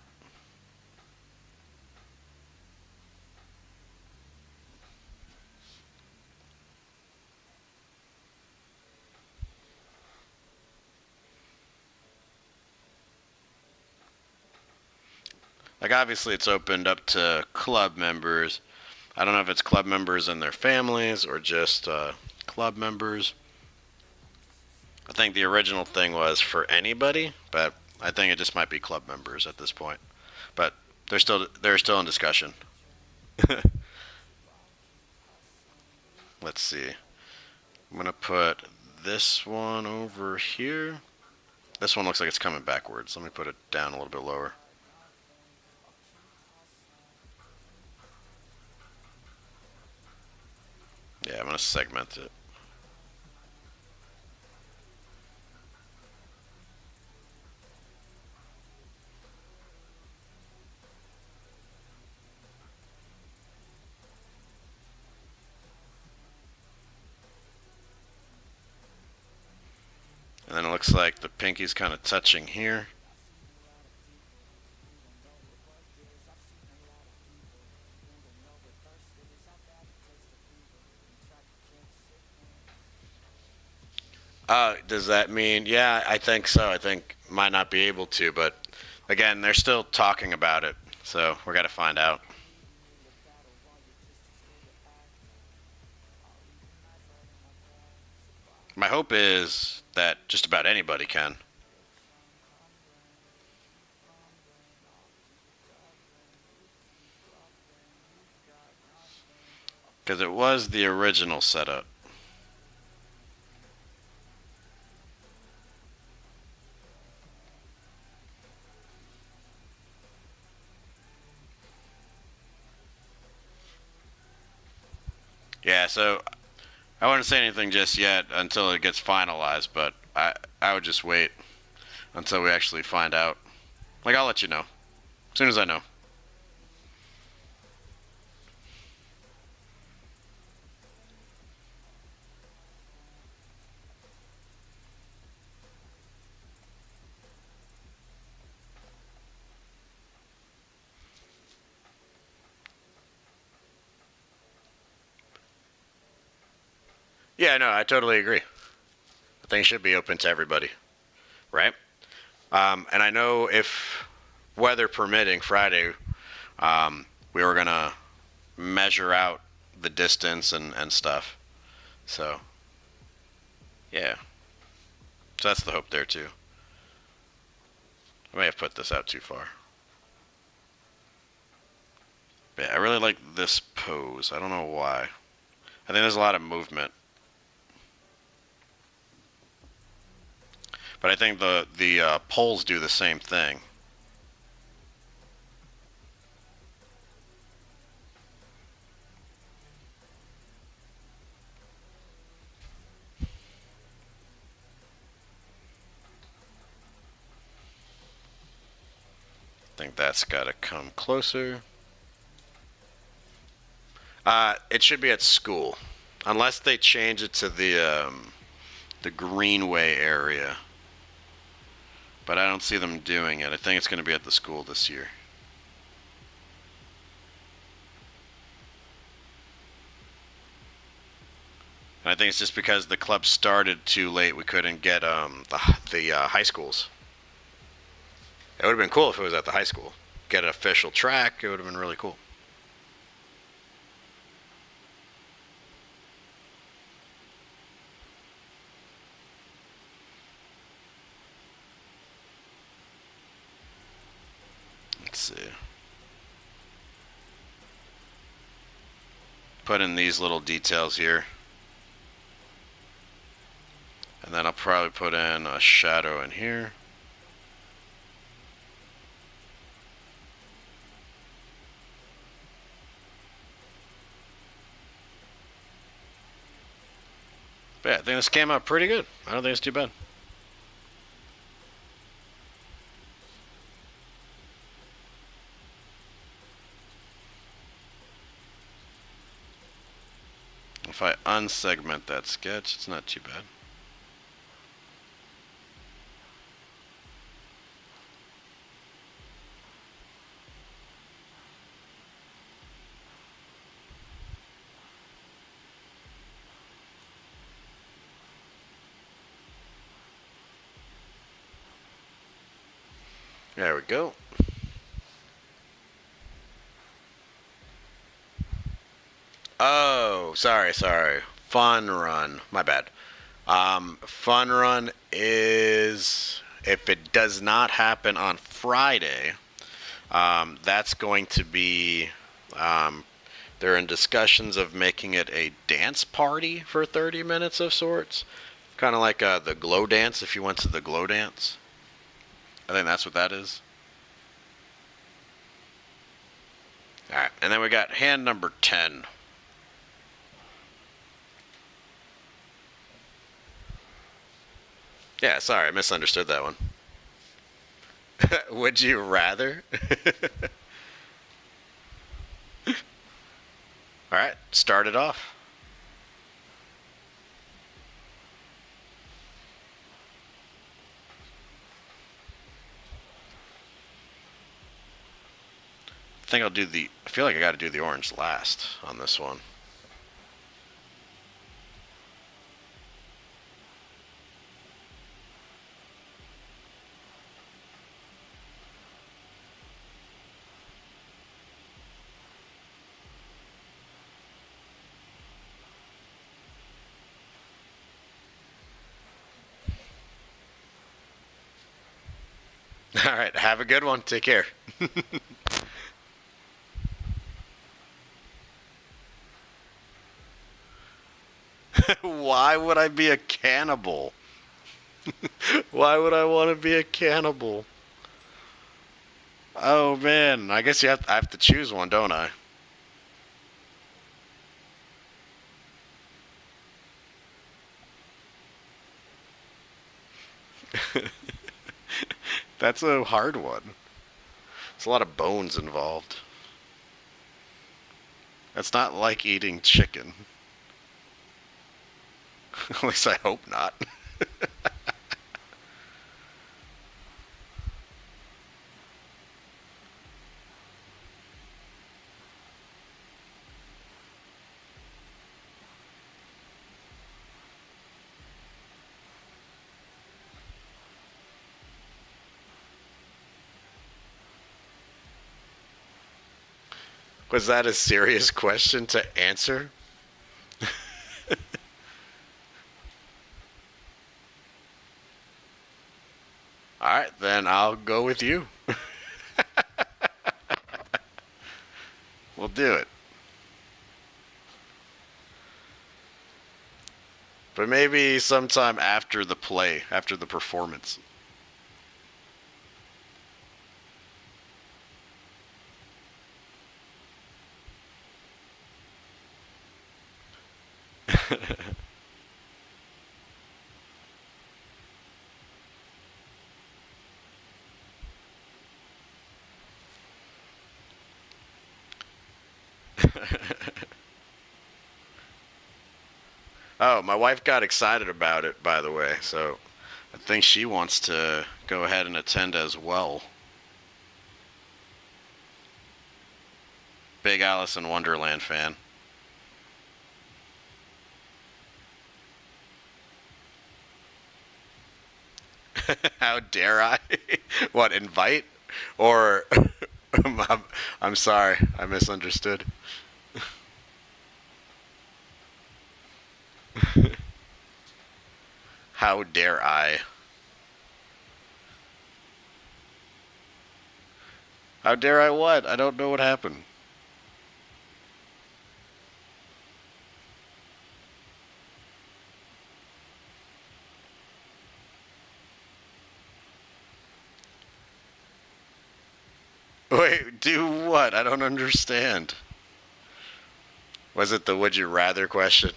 Like, obviously it's opened up to club members. I don't know if it's club members and their families or just club members. I think the original thing was for anybody, but I think it just might be club members at this point. But they're still in discussion. Let's see. I'm gonna put this one over here. This one looks like it's coming backwards. Let me put it down a little bit lower. Yeah, I'm gonna segment it. And then it looks like the pinky's kind of touching here. Does that mean? Yeah, I think so. I think might not be able to, but again, they're still talking about it. So we're gonna find out. My hope is that just about anybody can. Because it was the original setup. Yeah, so I wouldn't say anything just yet until it gets finalized, but I would just wait until we actually find out. Like, I'll let you know as soon as I know. Yeah, no, I totally agree. I think it should be open to everybody, right? And I know if weather permitting, Friday, we were gonna measure out the distance and stuff. So, yeah. So that's the hope there too. I may have put this out too far. But yeah, I really like this pose. I don't know why. I think there's a lot of movement. But I think the poles do the same thing. I think that's got to come closer. It should be at school, unless they change it to the Greenway area. But I don't see them doing it. I think it's going to be at the school this year. And I think it's just because the club started too late, we couldn't get the high schools. It would have been cool if it was at the high school. Get an official track. It would have been really cool. Let's see. Put in these little details here. And then I'll probably put in a shadow in here. But yeah, I think this came out pretty good. I don't think it's too bad. If I unsegment that sketch, it's not too bad. There we go. Oh, sorry. Fun Run. My bad. Fun Run is, if it does not happen on Friday, that's going to be, they're in discussions of making it a dance party for 30 minutes of sorts. Kind of like the Glow Dance, if you went to the Glow Dance. I think that's what that is. Alright, and then we got hand number 10. Yeah, sorry, I misunderstood that one. Would you rather? Alright, start it off. I think I'll do the, I feel like I gotta do the orange last on this one. All right, have a good one. Take care. Why would I be a cannibal? Why would I want to be a cannibal? Oh man, I guess I have to choose one, don't I? That's a hard one. There's a lot of bones involved. It's not like eating chicken. At least I hope not. Was that a serious question to answer? Alright, then I'll go with you. We'll do it. But maybe sometime after the play, after the performance. Oh, my wife got excited about it, by the way, so I think she wants to go ahead and attend as well. Big Alice in Wonderland fan. How dare I? What, invite? Or I'm sorry, I misunderstood. How dare I? How dare I what? I don't know what happened. Wait, do what? I don't understand. Was it the would you rather question?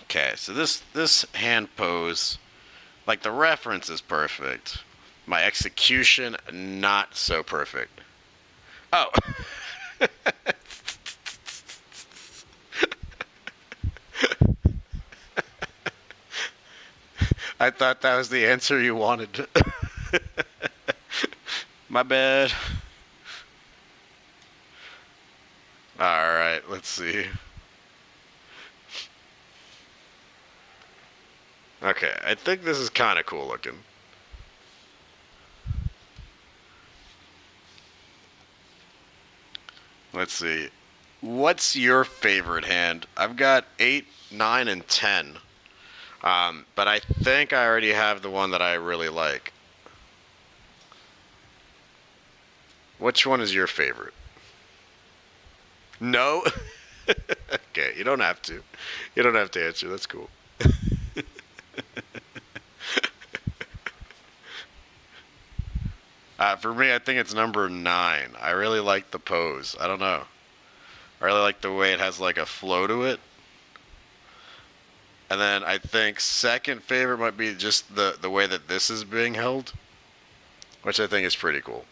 Okay, so this hand pose, like the reference is perfect. My execution not so perfect. Oh. I thought that was the answer you wanted. My bad. Alright, let's see. Okay, I think this is kind of cool looking. Let's see. What's your favorite hand? I've got 8, 9, and 10. But I think I already have the one that I really like. Which one is your favorite? No? Okay, you don't have to. You don't have to answer. That's cool. For me, I think it's number 9. I really like the pose. I don't know. I really like the way it has like a flow to it. And then I think second favorite might be just the way that this is being held, which I think is pretty cool.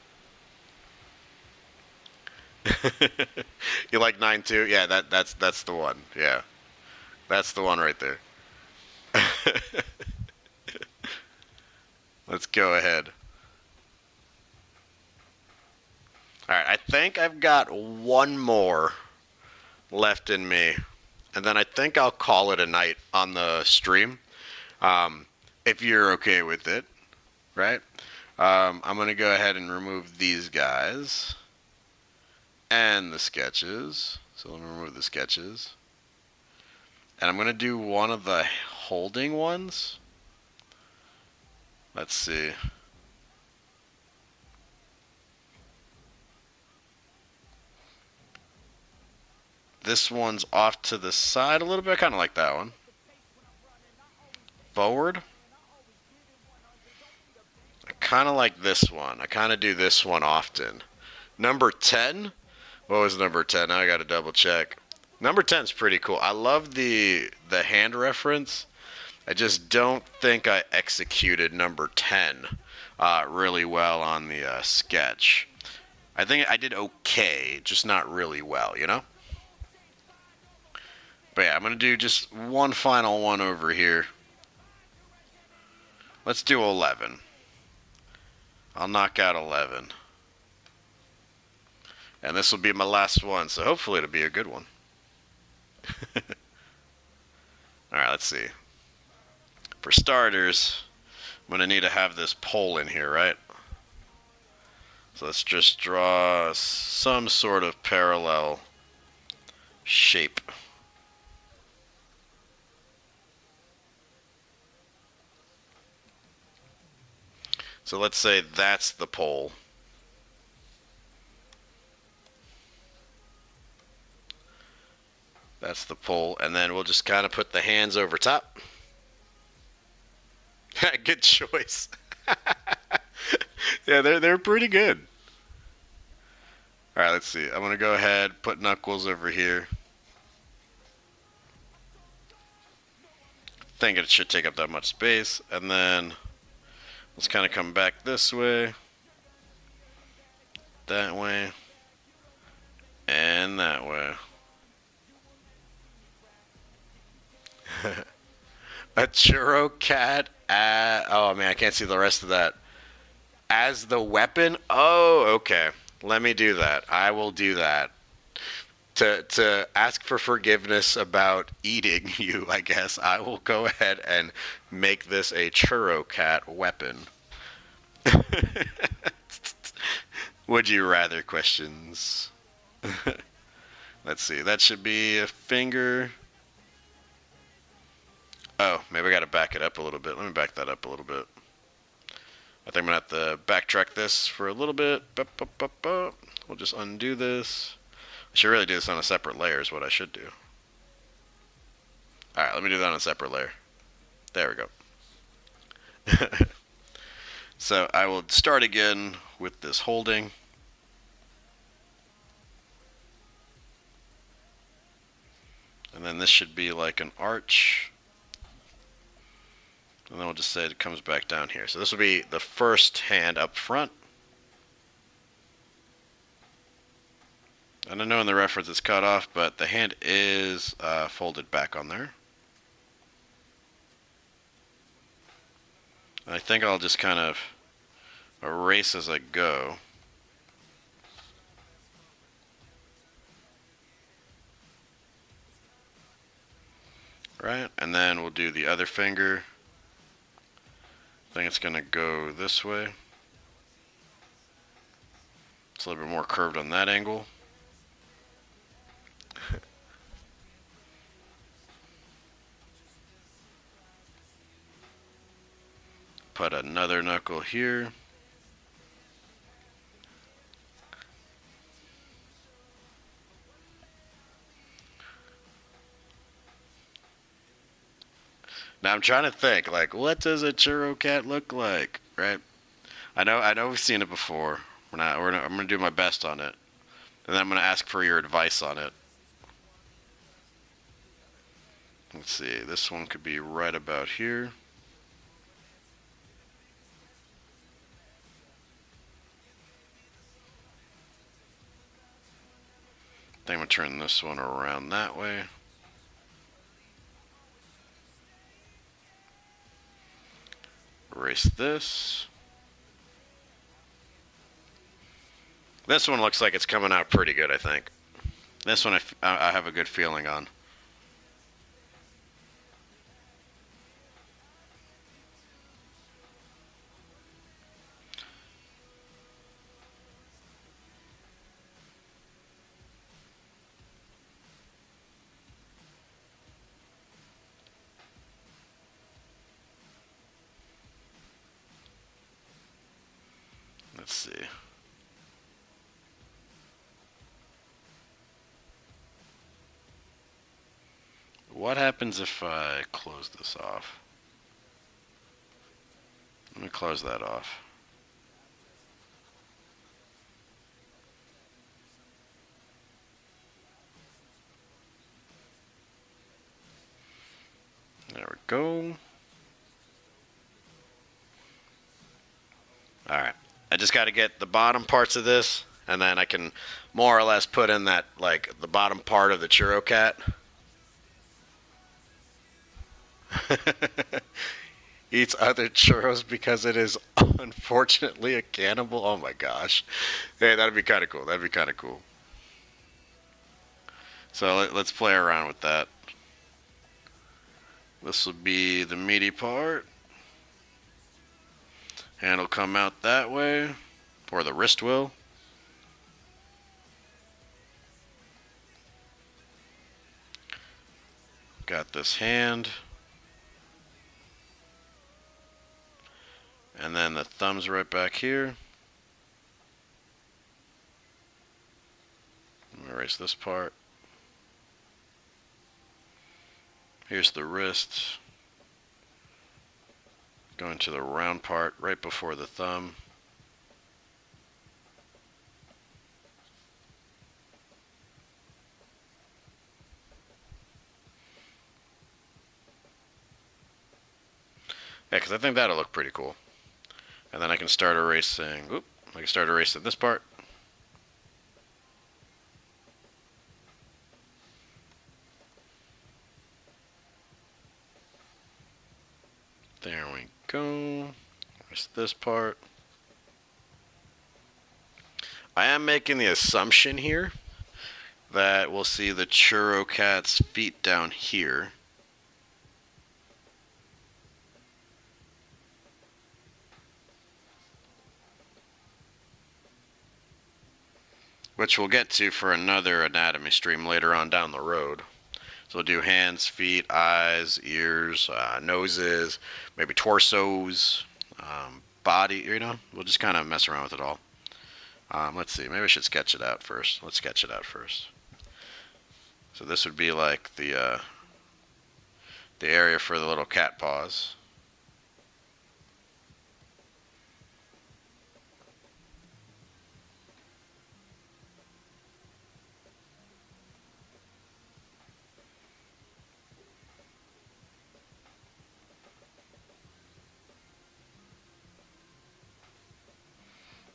You like 9 too? Yeah, that's the one. Yeah. That's the one right there. Let's go ahead. All right, I think I've got one more left in me. And then I think I'll call it a night on the stream. If you're okay with it, right? I'm going to go ahead and remove these guys and the sketches. So let me remove the sketches. And I'm going to do one of the holding ones. Let's see. This one's off to the side a little bit. I kind of like that one. Forward. I kind of like this one. I kind of do this one often. Number 10? What was number 10? Now I got to double check. Number 10 is pretty cool. I love the hand reference. I just don't think I executed number 10 really well on the sketch. I think I did okay, just not really well, you know? But yeah, I'm going to do just one final one over here. Let's do 11. I'll knock out 11. And this will be my last one, so hopefully it'll be a good one. Alright, let's see. For starters, I'm going to need to have this pole in here, right? So let's just draw some sort of parallel shape. So let's say that's the pole. That's the pole, and then we'll just kind of put the hands over top. Good choice. Yeah, they're pretty good. All right, let's see. I'm gonna go ahead, put Knuckles over here. Think it should take up that much space, and then let's kind of come back this way, that way, and that way. A churro cat. Oh man, I can't see the rest of that. As the weapon? Oh, okay. Let me do that. I will do that. To ask for forgiveness about eating you, I guess, I will go ahead and make this a churro cat weapon. Would you rather questions? Let's see. That should be a finger. Oh, maybe I got to back it up a little bit. Let me back that up a little bit. I think I'm going to have to backtrack this for a little bit. We'll just undo this. I should really do this on a separate layer is what I should do. Alright, let me do that on a separate layer. There we go. So I will start again with this holding. And then this should be like an arch. And then we'll just say it comes back down here. So this will be the first hand up front. And I know in the reference it's cut off, but the hand is folded back on there. And I think I'll just kind of erase as I go. Right, and then we'll do the other finger. I think it's going to go this way. It's a little bit more curved on that angle. Put another knuckle here. Now I'm trying to think, like, what does a churro cat look like, right? I know we've seen it before. I'm gonna do my best on it, and then I'm gonna ask for your advice on it. Let's see, this one could be right about here. I think I'm gonna turn this one around that way. Erase this. This one looks like it's coming out pretty good, I think. This one I have a good feeling on. Let's see. What happens if I close this off? Let me close that off. There we go. Alright. I just got to get the bottom parts of this, and then I can more or less put in that, like, the bottom part of the churro cat. Eats other churros because it is unfortunately a cannibal. Oh my gosh. Hey, that'd be kind of cool. That'd be kind of cool. So let's play around with that. This will be the meaty part. Hand will come out that way, or the wrist will. Got this hand. And then the thumb's right back here. Erase this part. Here's the wrist. Going to the round part right before the thumb. Yeah, because I think that'll look pretty cool. And then I can start erasing, I can start erasing this part. There we go. Erase this part. I am making the assumption here that we'll see the churro cat's feet down here. Which we'll get to for another anatomy stream later on down the road. So we'll do hands, feet, eyes, ears, noses, maybe torsos, body, you know, we'll just kind of mess around with it all. Let's see, maybe I should sketch it out first. Let's sketch it out first. So this would be like the area for the little cat paws.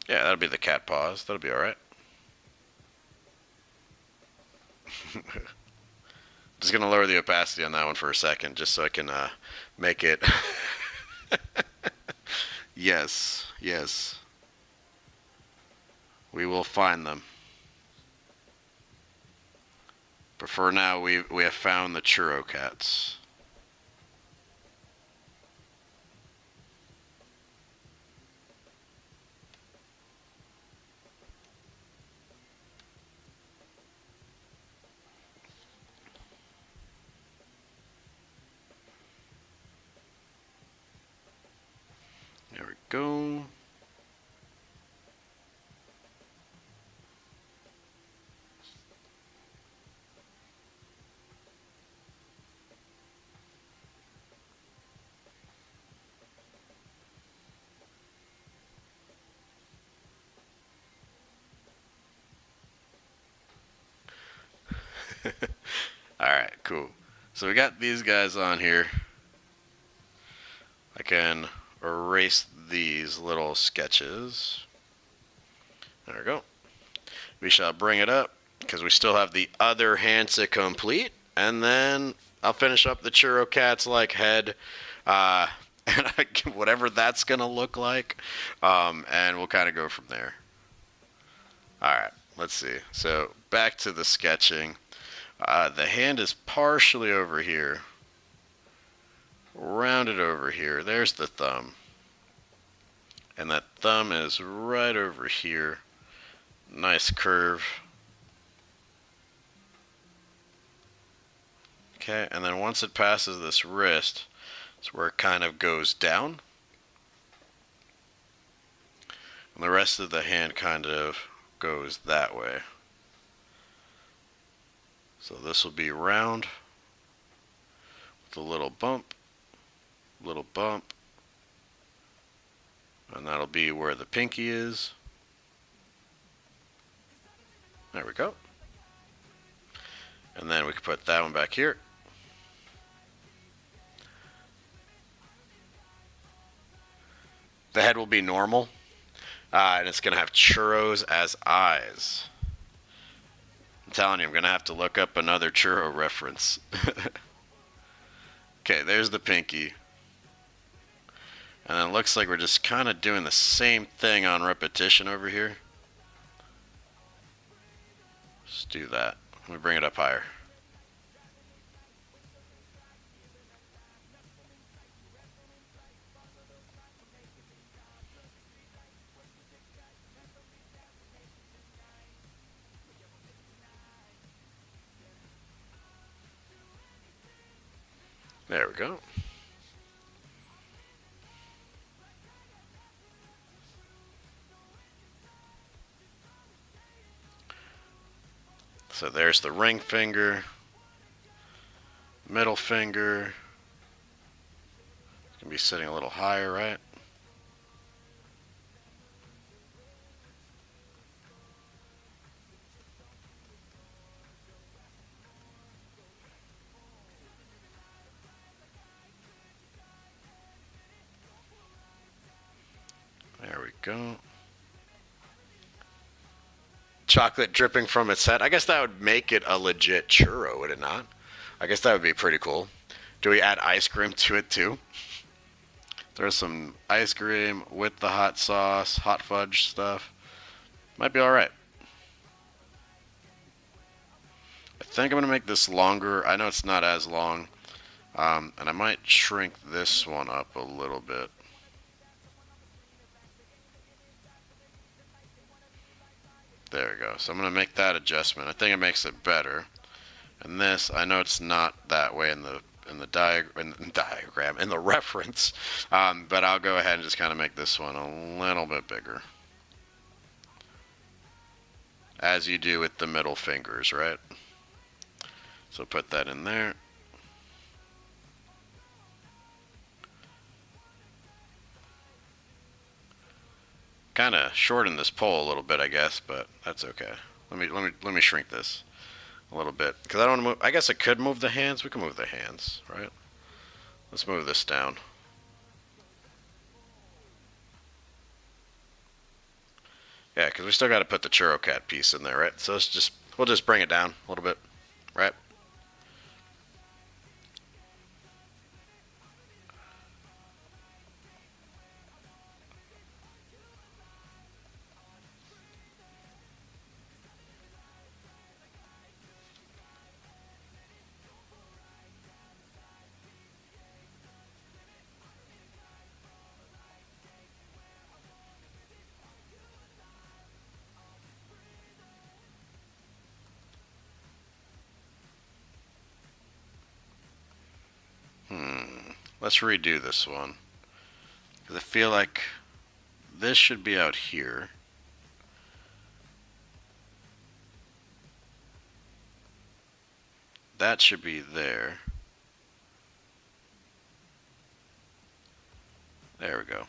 Yeah, that'll be the cat paws. That'll be alright. Just gonna lower the opacity on that one for a second, just so I can make it. Yes, yes. We will find them. But for now, we have found the churro cats. There we go. Alright, cool. So we got these guys on here. I can erase these little sketches. There we go. We shall bring it up, because we still have the other hand to complete. And then I'll finish up the churro cat's like head. And whatever that's going to look like. And we'll kind of go from there. Alright. let's see. So back to the sketching. The hand is partially over here, rounded over here. There's the thumb. And that thumb is right over here. Nice curve. Okay, and then once it passes this wrist, it's where it kind of goes down. And the rest of the hand kind of goes that way. So this will be round with a little bump, and that'll be where the pinky is. There we go. And then we can put that one back here. The head will be normal, and it's going to have churros as eyes. I'm telling you, I'm going to have to look up another churro reference. Okay, there's the pinky. And then it looks like we're just kind of doing the same thing on repetition over here. Let's do that. Let me bring it up higher. There we go. So there's the ring finger, middle finger. It's going to be sitting a little higher, right? There we go. Chocolate dripping from its head. I guess that would make it a legit churro, would it not? I guess that would be pretty cool. Do we add ice cream to it too? There's some ice cream with the hot sauce, hot fudge stuff. Might be alright. I think I'm going to make this longer. I know it's not as long. And I might shrink this one up a little bit. There we go. So I'm going to make that adjustment. I think it makes it better. And this, I know it's not that way in the diagram, in the reference, but I'll go ahead and just kind of make this one a little bit bigger. As you do with the middle fingers, right? So put that in there. Kind of shorten this pole a little bit, I guess, but that's okay. Let me shrink this a little bit because I don't want to move. I guess I could move the hands. We can move the hands, right? Let's move this down. Yeah, because we still got to put the Churro Cat piece in there, right? So we'll just bring it down a little bit, right? Let's redo this one. Because I feel like this should be out here. That should be there. There we go.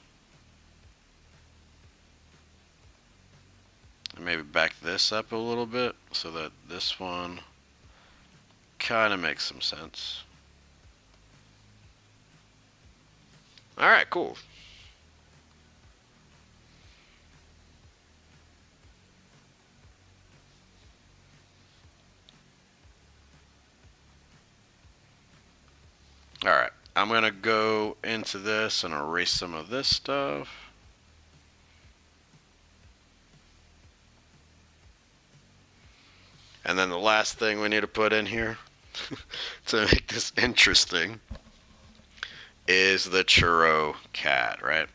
And maybe back this up a little bit so that this one kind of makes some sense. Alright, cool. Alright, I'm going to go into this and erase some of this stuff. And then the last thing we need to put in here to make this interesting is the churro cat, right?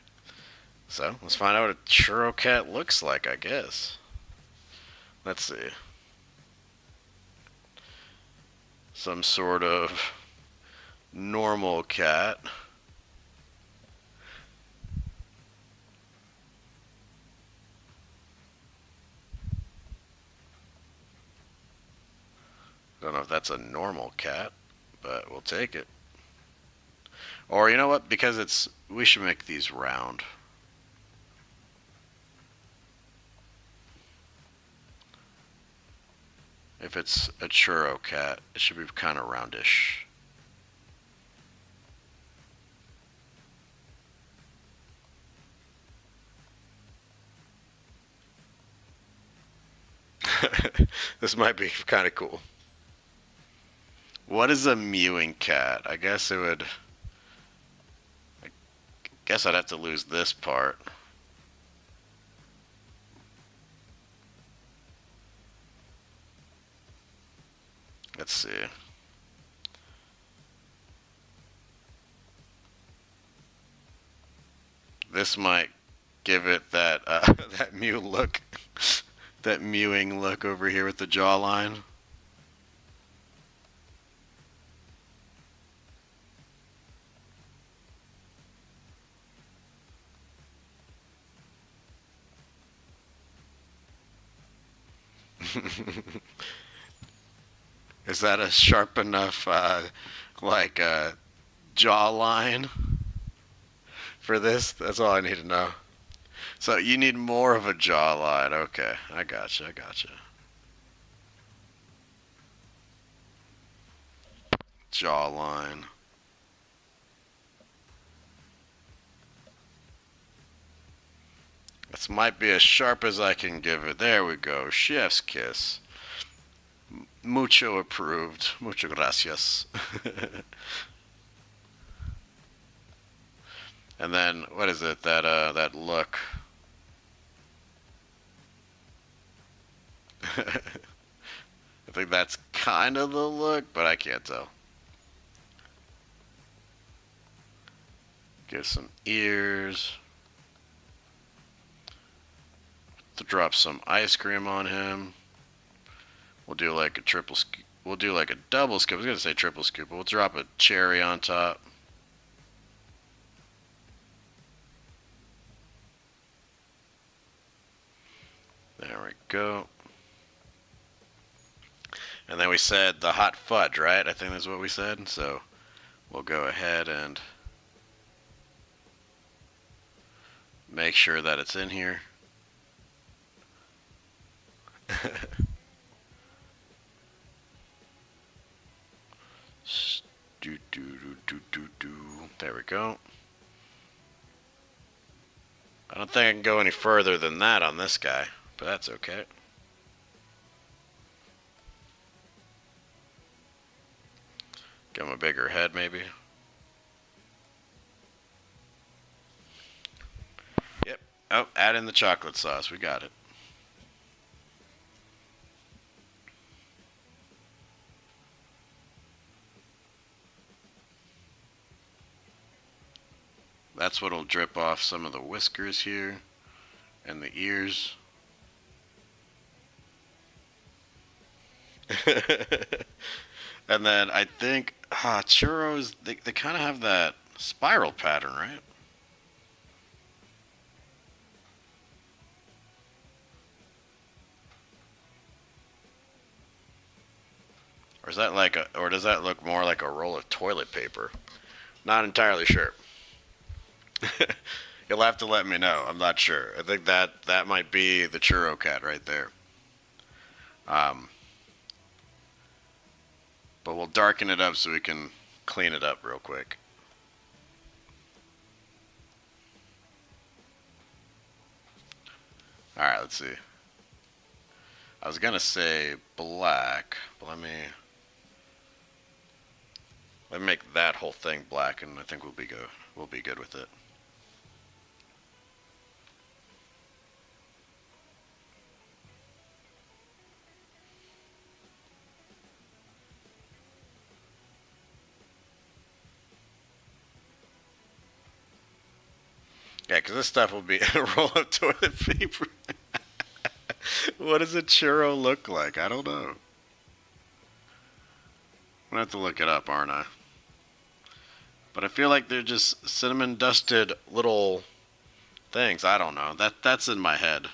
So let's find out what a churro cat looks like, I guess. Let's see. Some sort of normal cat. Don't know if that's a normal cat, but we'll take it. Or you know what? Because we should make these round. If it's a churro cat, it should be kind of roundish. This might be kind of cool. What is a mewing cat? I guess it would... I guess I'd have to lose this part. Let's see. This might give it that that mew look, that mewing look over here with the jawline. Is that a sharp enough, like, jawline for this? That's all I need to know. So you need more of a jawline. Okay, I gotcha, I gotcha. Jawline. This might be as sharp as I can give it. There we go. Chef's kiss. Mucho approved. Mucho gracias. And then, what is it? That look. I think that's kind of the look, but I can't tell. Give some ears. To drop some ice cream on him. We'll do like a triple scoop. We'll do like a double scoop. I was gonna say triple scoop, but we'll drop a cherry on top. There we go. And then we said the hot fudge, right? I think that's what we said. So we'll go ahead and make sure that it's in here. There we go. I don't think I can go any further than that on this guy, but that's okay. Give him a bigger head, maybe. Yep. Oh, add in the chocolate sauce. We got it. That's what'll drip off some of the whiskers here and the ears. And then I think churros, they kind of have that spiral pattern, right? Or is that like or does that look more like a roll of toilet paper? Not entirely sure. You'll have to let me know. I'm not sure. I think that might be the churro cat right there. But we'll darken it up so we can clean it up real quick. Alright, let's see. I was gonna say black, but let me make that whole thing black, and I think we'll be good. We'll be good with it. because this stuff will be a roll of toilet paper. What does a churro look like? I don't know. I'm gonna have to look it up, aren't I? But I feel like they're just cinnamon dusted little things. I don't know. That's in my head.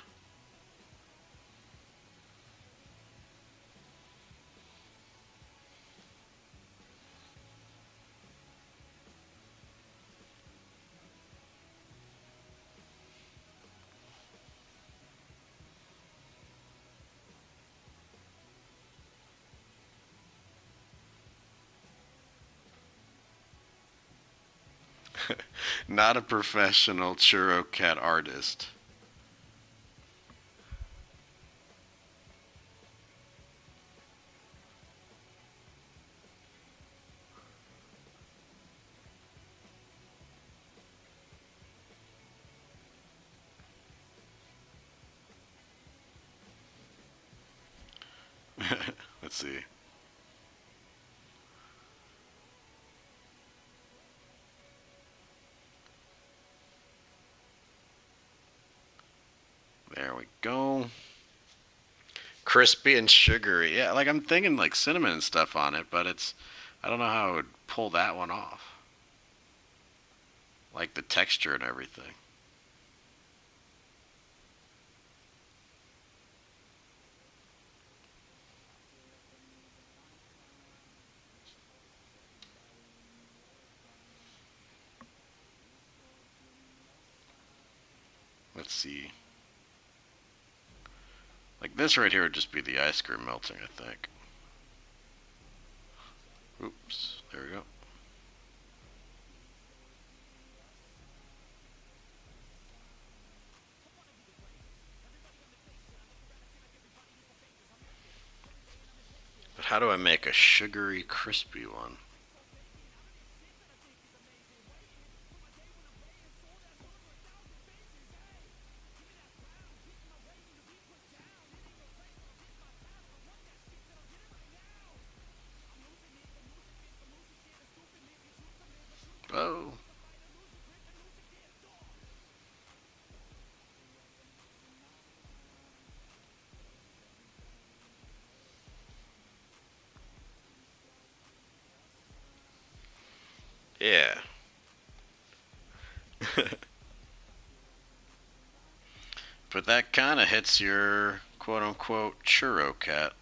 Not a professional churro cat artist. Let's see. There we go. Crispy and sugary. Yeah, like I'm thinking like cinnamon and stuff on it, but I don't know how I would pull that one off. Like the texture and everything. Let's see. Like this right here would just be the ice cream melting, I think. Oops, there we go. But how do I make a sugary, crispy one? Oh. Yeah. But that kind of hits your quote unquote churro cat.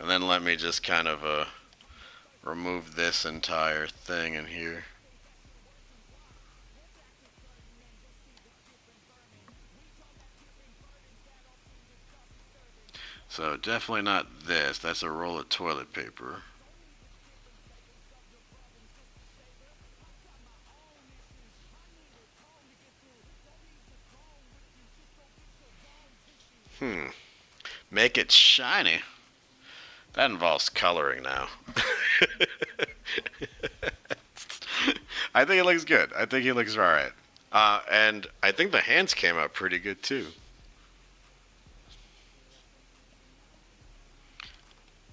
And then let me just kind of remove this entire thing in here. So definitely not this. That's a roll of toilet paper. Make it shiny. That involves coloring now. I think it looks good. I think he looks alright. And I think the hands came out pretty good too.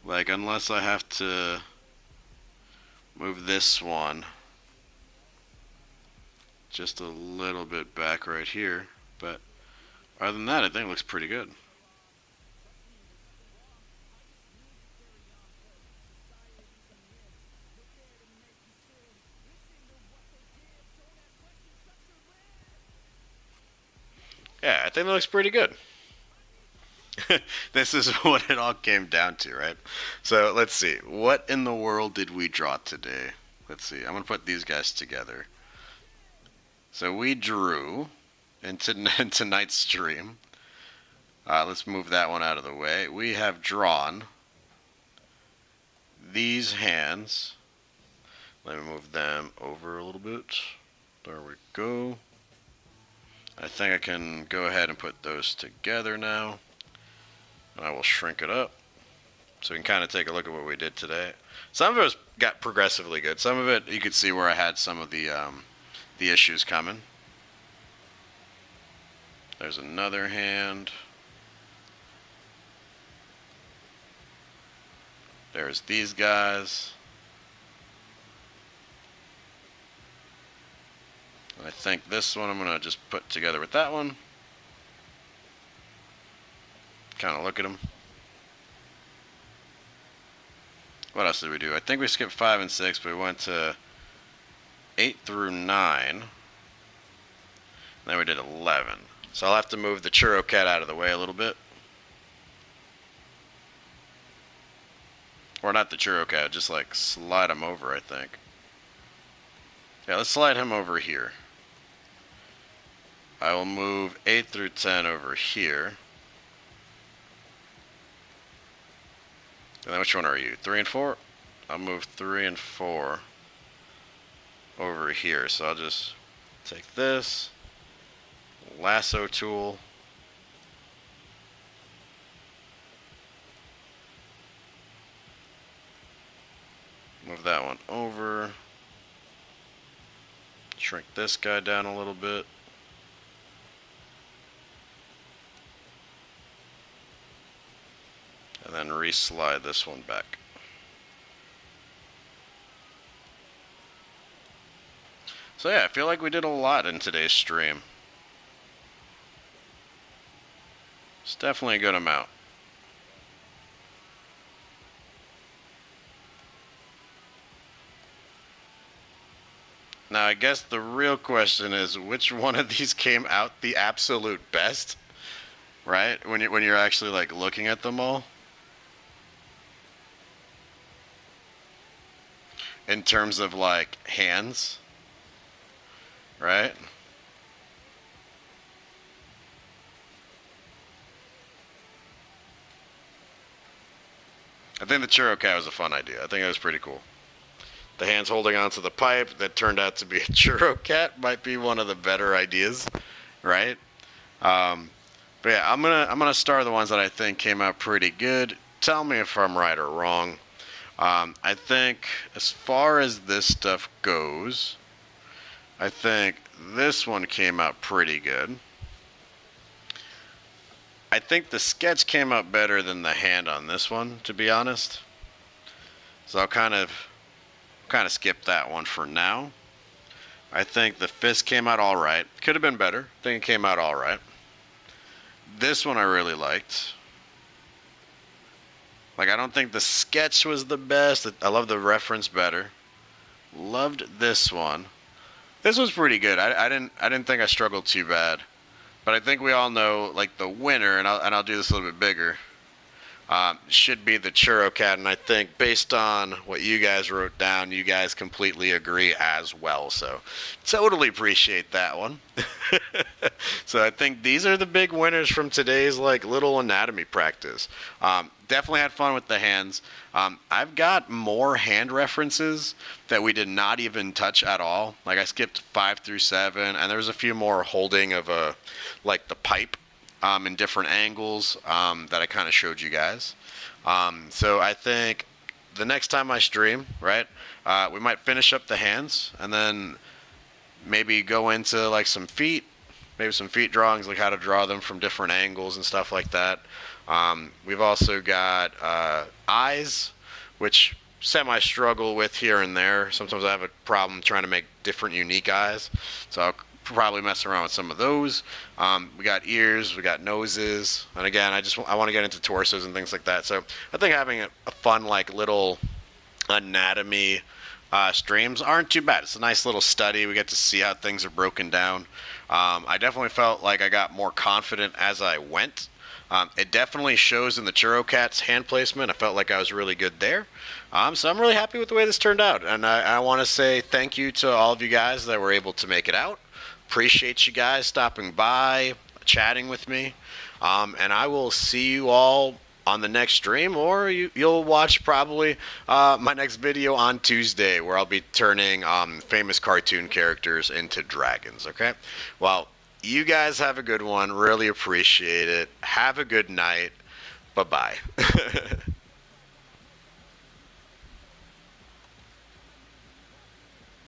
Like, unless I have to move this one just a little bit back right here. But other than that, I think it looks pretty good. Yeah, I think it looks pretty good. This is what it all came down to, right? So let's see. What in the world did we draw today? Let's see. I'm going to put these guys together. So we drew in tonight's stream. Let's move that one out of the way. We have drawn these hands. Let me move them over a little bit. There we go. I think I can go ahead and put those together now. And I will shrink it up so we can kind of take a look at what we did today. Some of it got progressively good. Some of it you could see where I had some of the issues coming. There's another hand. There's these guys. I think this one I'm going to just put together with that one. Kind of look at them. What else did we do? I think we skipped 5 and 6, but we went to 8 through 9. Then we did 11. So I'll have to move the Churro Cat out of the way a little bit. Or not the Churro Cat, just like slide him over, I think. Yeah, let's slide him over here. I will move 8 through 10 over here. And then which one are you? 3 and 4? I'll move 3 and 4 over here. So I'll just take this lasso tool. Move that one over. Shrink this guy down a little bit. And then re-slide this one back. So yeah, I feel like we did a lot in today's stream. It's definitely a good amount. Now I guess the real question is which one of these came out the absolute best, right? When you're actually like looking at them all. In terms of like hands, right? I think the Churro Cat was a fun idea. I think it was pretty cool. The hands holding onto the pipe that turned out to be a Churro Cat might be one of the better ideas, right? But yeah, I'm gonna star the ones that I think came out pretty good. Tell me if I'm right or wrong. I think as far as this stuff goes, I think this one came out pretty good. I think the sketch came out better than the hand on this one, to be honest. So I'll kind of skip that one for now. I think the fist came out all right. Could have been better. I think it came out all right. This one I really liked. Like, I don't think the sketch was the best. I love the reference better. Loved this one. This was pretty good. I didn't think I struggled too bad. But I think we all know, like, the winner, and I'll do this a little bit bigger, should be the Churro Cat. And I think based on what you guys wrote down, you guys completely agree as well. So totally appreciate that one. So I think these are the big winners from today's like little anatomy practice. Definitely had fun with the hands. I've got more hand references that we did not even touch at all. Like I skipped 5 through 7, and there's a few more holding of like the pipe in different angles that I kind of showed you guys. So I think the next time I stream, right, we might finish up the hands and then maybe go into like some feet, maybe some feet drawings, like how to draw them from different angles and stuff like that. We've also got eyes, which semi-struggle with here and there. Sometimes I have a problem trying to make different unique eyes, so I'll probably mess around with some of those. We got ears, we got noses, and again, I want to get into torsos and things like that. So I think having a fun like little anatomy streams aren't too bad. It's a nice little study. We get to see how things are broken down. I definitely felt like I got more confident as I went. It definitely shows in the Churro Cat's hand placement. I felt like I was really good there. So I'm really happy with the way this turned out. And I want to say thank you to all of you guys that were able to make it out. Appreciate you guys stopping by, chatting with me. And I will see you all on the next stream, or you'll watch probably my next video on Tuesday, where I'll be turning famous cartoon characters into dragons, okay? Well, you guys have a good one. Really appreciate it. Have a good night. Bye-bye.